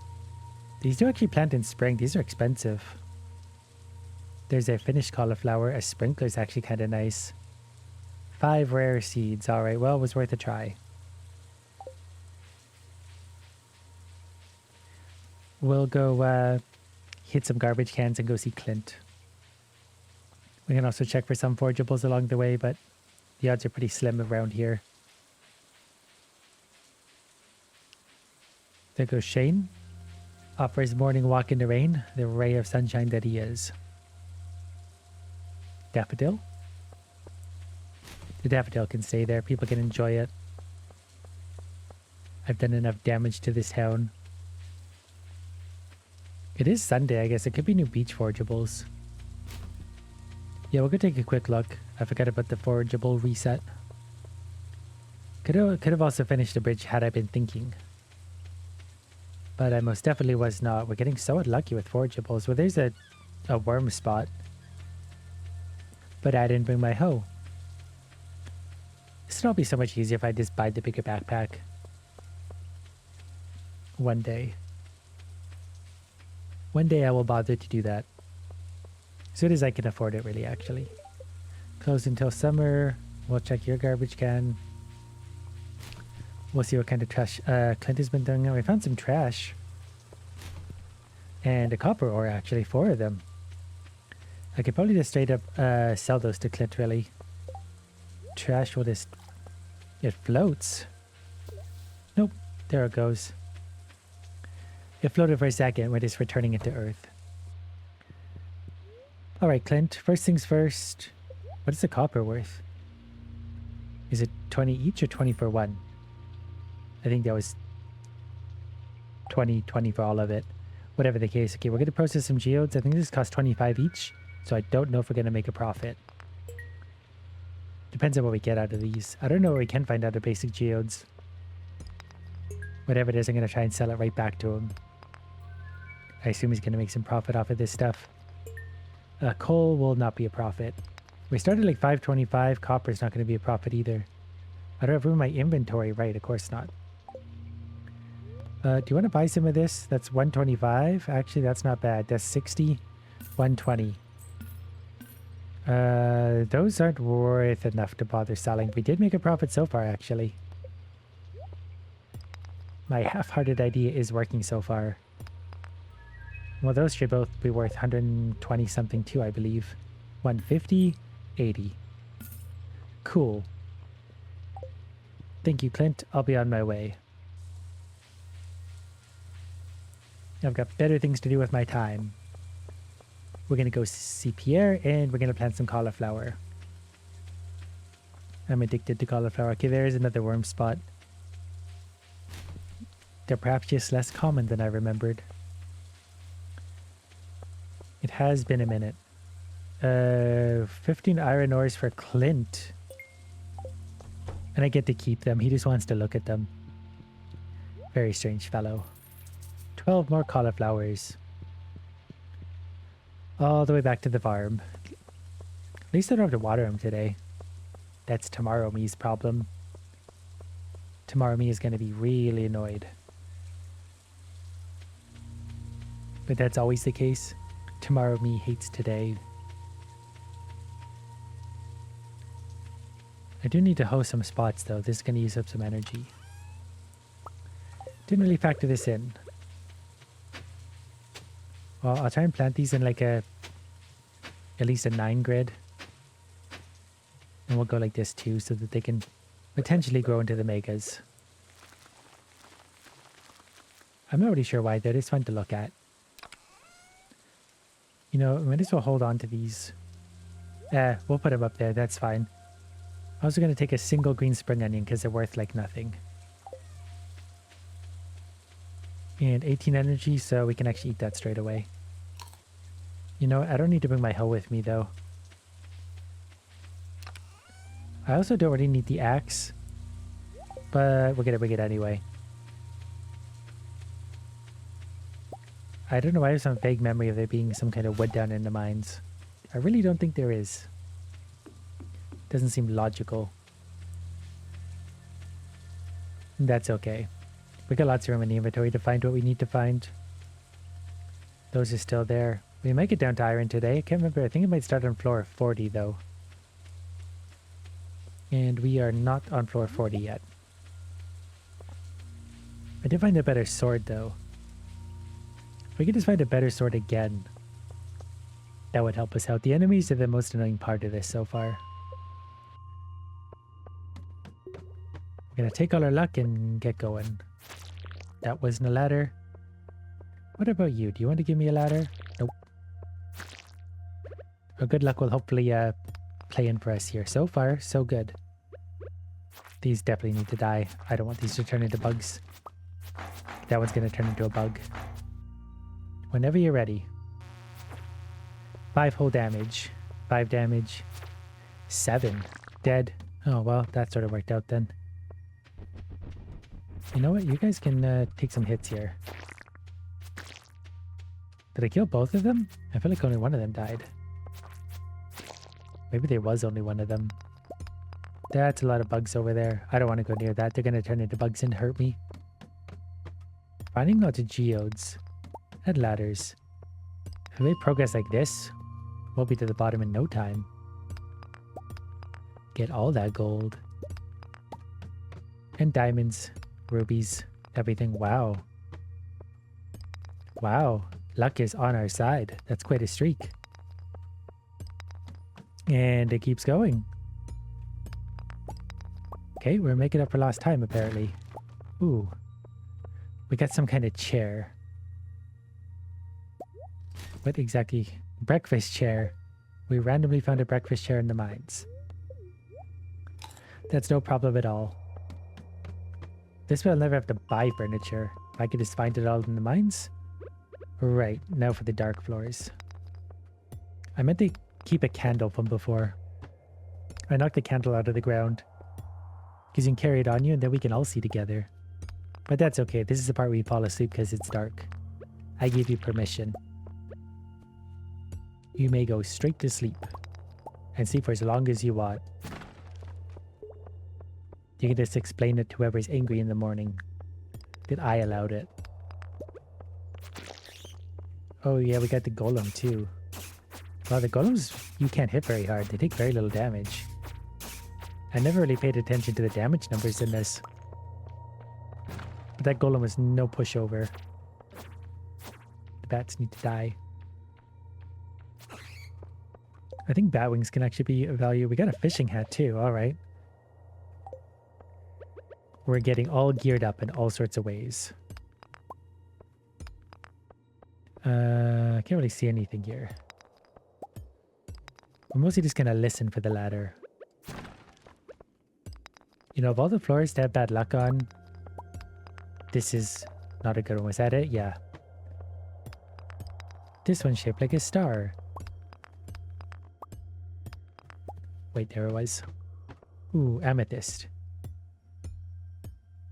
These do actually plant in spring. These are expensive. There's a finished cauliflower. A sprinkler is actually kind of nice. 5 rare seeds. Alright, well, it was worth a try. We'll go hit some garbage cans and go see Clint. We can also check for some forageables along the way, but the odds are pretty slim around here. There goes Shane. Off for his morning walk in the rain, the ray of sunshine that he is. Daffodil. The daffodil can stay there. People can enjoy it. I've done enough damage to this town. It is Sunday, I guess. It could be new beach forageables. Yeah, we'll go take a quick look. I forgot about the forageable reset. Could have also finished the bridge had I been thinking. But I most definitely was not. We're getting so unlucky with forageables. Well, there's a worm spot. But I didn't bring my hoe. This would all be so much easier if I just buy the bigger backpack. One day. One day I will bother to do that. As soon as I can afford it, really, actually. Closed until summer. We'll check your garbage can. We'll see what kind of trash Clint has been doing. We found some trash. And a copper ore, actually. 4 of them. I could probably just straight up sell those to Clint, really. Trash will just... It floats. Nope. There it goes. It floated for a second. We're just returning it to Earth. Alright, Clint. First things first. What is the copper worth? Is it 20 each or 20 for one? I think that was 20 for all of it. Whatever the case. Okay, we're going to process some geodes. I think this costs 25 each. So I don't know if we're going to make a profit. Depends on what we get out of these. I don't know where we can find out the basic geodes. Whatever it is, I'm going to try and sell it right back to him. I assume he's going to make some profit off of this stuff. Coal will not be a profit. We started like 525. Copper's not going to be a profit either. I don't have room in my inventory. Right, of course not. Do you want to buy some of this? That's 125. Actually, that's not bad. That's 60. 120. Those aren't worth enough to bother selling. We did make a profit so far, actually. My half-hearted idea is working so far. Well, those should both be worth 120 something too, I believe. 150, 80. Cool. Thank you, Clint. I'll be on my way. I've got better things to do with my time. We're going to go see Pierre and we're going to plant some cauliflower. I'm addicted to cauliflower. Okay, there's another worm spot. They're perhaps just less common than I remembered. It has been a minute. 15 iron ores for Clint. And I get to keep them. He just wants to look at them. Very strange fellow. 12 more cauliflowers. All the way back to the farm. At least I don't have to water them today. That's tomorrow me's problem. Tomorrow me is going to be really annoyed. But that's always the case. Tomorrow me hates today. I do need to hoe some spots though. This is going to use up some energy. Didn't really factor this in. Well, I'll try and plant these in like at least a 9 grid. And we'll go like this too so that they can potentially grow into the megas. I'm not really sure why. They're just fun to look at. You know, I might as well hold on to these. We'll put them up there. That's fine. I was going to take a single green spring onion because they're worth like nothing. And 18 energy, so we can actually eat that straight away. You know, I don't need to bring my hoe with me though. I also don't really need the axe, but we're going to bring it anyway. I don't know why I have some vague memory of there being some kind of wood down in the mines. I really don't think there is. Doesn't seem logical. That's okay. We got lots of room in the inventory to find what we need to find. Those are still there. We might get down to iron today. I can't remember. I think it might start on floor 40 though. And we are not on floor 40 yet. I did find a better sword though. If we could just find a better sword again, that would help us out. The enemies are the most annoying part of this so far. We're gonna take all our luck and get going. That wasn't a ladder. What about you? Do you want to give me a ladder? Nope. Our good luck will hopefully play in for us here. So far, so good. These definitely need to die. I don't want these to turn into bugs. That one's going to turn into a bug. Whenever you're ready. 5 whole damage. 5 damage. 7. Dead. Oh, well, that sort of worked out then. You know what? You guys can take some hits here. Did I kill both of them? I feel like only one of them died. Maybe there was only one of them. That's a lot of bugs over there. I don't want to go near that. They're going to turn into bugs and hurt me. Finding lots of geodes and ladders. If we make progress like this, we'll be to the bottom in no time. Get all that gold. And diamonds, rubies, everything. Wow. Wow. Luck is on our side. That's quite a streak. And it keeps going. Okay, we're making up for lost time apparently. Ooh. We got some kind of chair. What exactly? Breakfast chair. We randomly found a breakfast chair in the mines. That's no problem at all. This way I'll never have to buy furniture. I could just find it all in the mines. Right, now for the dark floors. I meant to keep a candle from before. I knocked the candle out of the ground. Because you can carry it on you and then we can all see together. But that's okay. This is the part where you fall asleep because it's dark. I give you permission. You may go straight to sleep. And sleep for as long as you want. You can just explain it to whoever's angry in the morning. That I allowed it. Oh yeah, we got the golem too. Wow, the golems you can't hit very hard. They take very little damage. I never really paid attention to the damage numbers in this. But that golem was no pushover. The bats need to die. I think bat wings can actually be of value. We got a fishing hat too, alright. We're getting all geared up in all sorts of ways. I can't really see anything here. I'm mostly just gonna listen for the ladder. You know, of all the floors to have bad luck on, this is not a good one. Was that it? Yeah. This one's shaped like a star. Wait, there it was. Ooh, amethyst.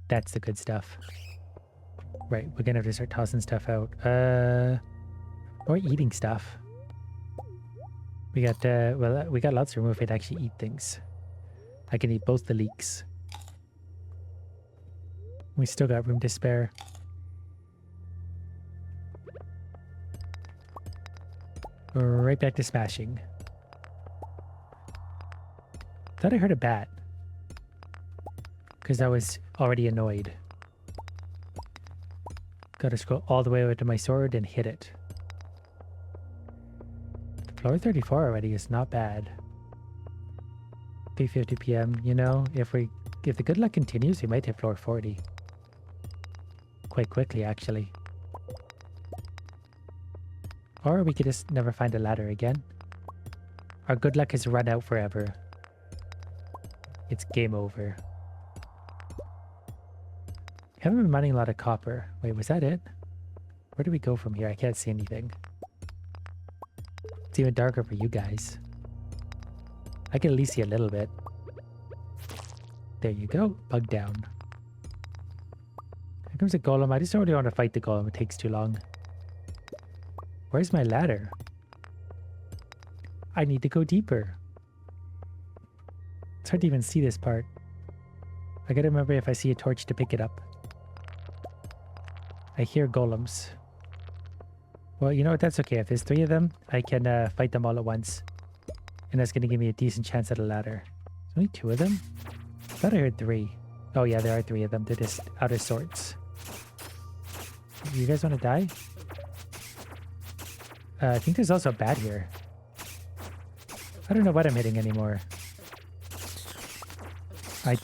That's the good stuff. Right, we're gonna have to start tossing stuff out. Or eating stuff. We got, well, we got lots of room if we'd actually eat things. I can eat both the leeks. We still got room to spare. Right back to smashing. Thought I heard a bat. Because I was already annoyed. Gotta scroll all the way over to my sword and hit it. Floor 34 already is not bad. 3:50 p.m. You know, if the good luck continues, we might hit floor 40. Quite quickly, actually. Or we could just never find a ladder again. Our good luck has run out forever. It's game over. Haven't been mining a lot of copper. Wait, was that it? Where do we go from here? I can't see anything. It's even darker for you guys. I can at least see a little bit. There you go. Bug down. Here comes a golem. I just don't really want to fight the golem. It takes too long. Where's my ladder? I need to go deeper. It's hard to even see this part. I gotta remember if I see a torch to pick it up. I hear golems. Well, you know what? That's okay. If there's 3 of them, I can fight them all at once. And that's going to give me a decent chance at a ladder. There's only 2 of them? I thought I heard 3. Oh yeah, there are 3 of them. They're just out of sorts. You guys want to die? I think there's also a bat here. I don't know what I'm hitting anymore. I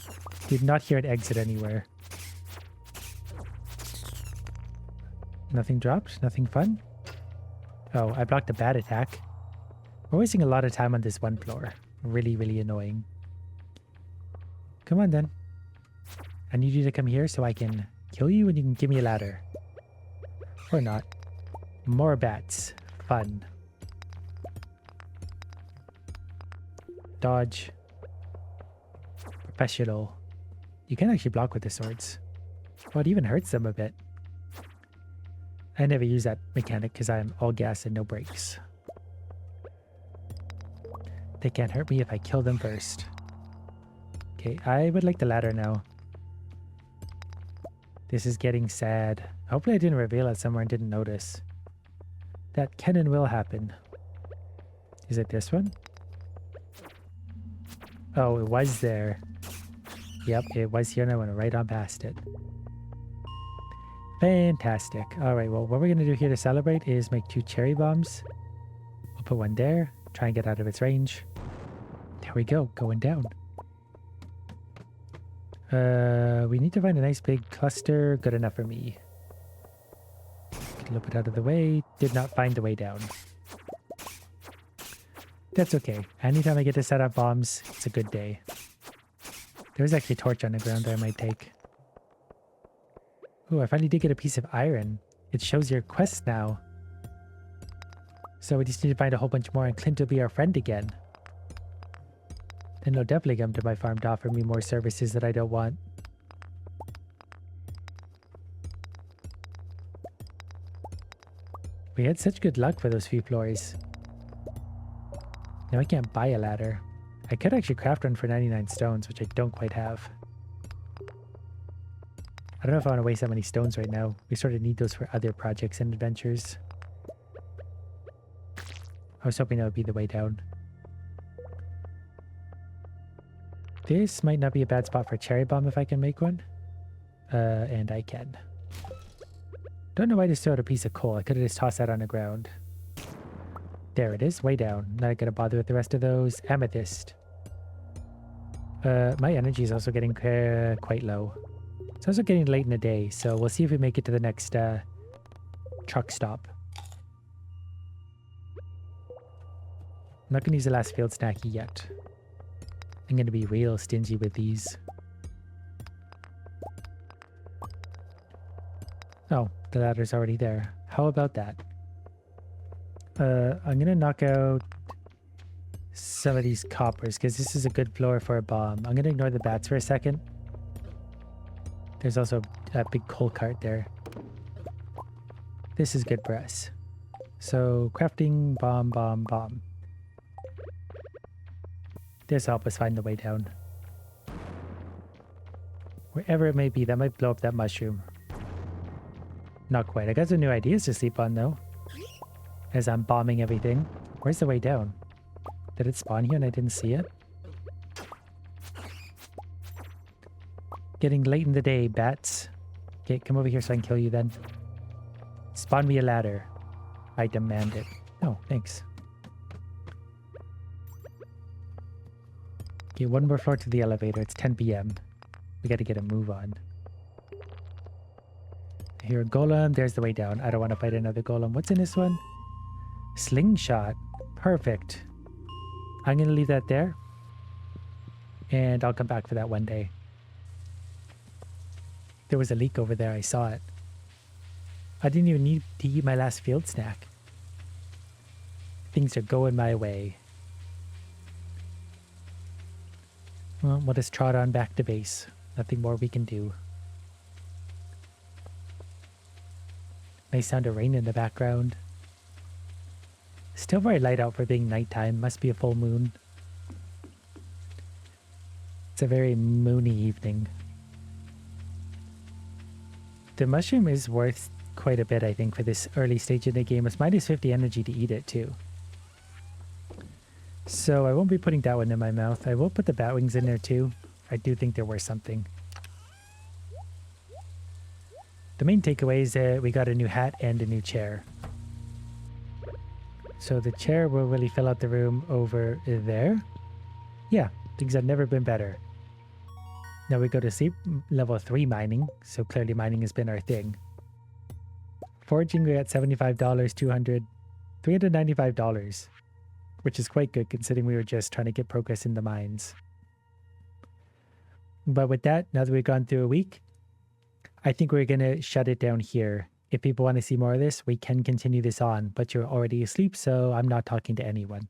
did not hear it exit anywhere. Nothing dropped? Nothing fun? Oh, I blocked a bat attack. We're wasting a lot of time on this one floor. Really, really annoying. Come on then. I need you to come here so I can kill you and you can give me a ladder. Or not. More bats. Fun. Dodge. Professional. You can actually block with the swords. Oh, it even hurts them a bit. I never use that mechanic because I'm all gas and no brakes. They can't hurt me if I kill them first. Okay, I would like the ladder now. This is getting sad. Hopefully I didn't reveal it somewhere and didn't notice. That can and will happen. Is it this one? Oh, it was there. Yep, it was here and I went right on past it. Fantastic. Alright, well, what we're going to do here to celebrate is make 2 cherry bombs. We'll put one there. Try and get out of its range. There we go. Going down. We need to find a nice big cluster. Good enough for me. Get a little bit out of the way. Did not find the way down. That's okay. Anytime I get to set up bombs, it's a good day. There's actually a torch on the ground that I might take. Ooh, I finally did get a piece of iron. It shows your quest now. So we just need to find a whole bunch more and Clint will be our friend again. Then he'll definitely come to my farm to offer me more services that I don't want. We had such good luck for those few floors. Now I can't buy a ladder. I could actually craft one for 99 stones, which I don't quite have. I don't know if I want to waste that many stones right now. We sort of need those for other projects and adventures. I was hoping that would be the way down. This might not be a bad spot for a cherry bomb if I can make one. And I can. Don't know why I just threw out a piece of coal. I could have just tossed that on the ground. There it is, way down. Not gonna bother with the rest of those. Amethyst. My energy is also getting quite low. It's also getting late in the day, so we'll see if we make it to the next truck stop. I'm not gonna use the last field snack yet. I'm gonna be real stingy with these. Oh, the ladder's already there. How about that? I'm gonna knock out some of these coppers because this is a good floor for a bomb. I'm gonna ignore the bats for a second. There's also a big coal cart there. This is good for us. So crafting bomb, bomb, bomb. This will help us find the way down. Wherever it may be, that might blow up that mushroom. Not quite. I got some new ideas to sleep on though. As I'm bombing everything. Where's the way down? Did it spawn here and I didn't see it? Getting late in the day, bats. Okay, come over here so I can kill you then. Spawn me a ladder. I demand it. Oh, thanks. Okay, one more floor to the elevator. It's 10 p.m. We gotta get a move on. Here, golem. There's the way down. I don't want to fight another golem. What's in this one? Slingshot. Perfect. I'm gonna leave that there. And I'll come back for that one day. There was a leak over there. I saw it. I didn't even need to eat my last field snack. Things are going my way. Well, we'll just trot on back to base. Nothing more we can do. Nice sound of rain in the background. Still very light out for being nighttime. Must be a full moon. It's a very moony evening. The mushroom is worth quite a bit, I think, for this early stage in the game. It's minus 50 energy to eat it, too. So I won't be putting that one in my mouth. I will put the bat wings in there, too. I do think they're worth something. The main takeaway is that we got a new hat and a new chair. So the chair will really fill out the room over there. Yeah, things have never been better. Now we go to sleep, level 3 mining. So clearly mining has been our thing. Foraging, we got $75, $200, $395. Which is quite good considering we were just trying to get progress in the mines. But with that, now that we've gone through a week, I think we're going to shut it down here. If people want to see more of this, we can continue this on, but you're already asleep, so I'm not talking to anyone.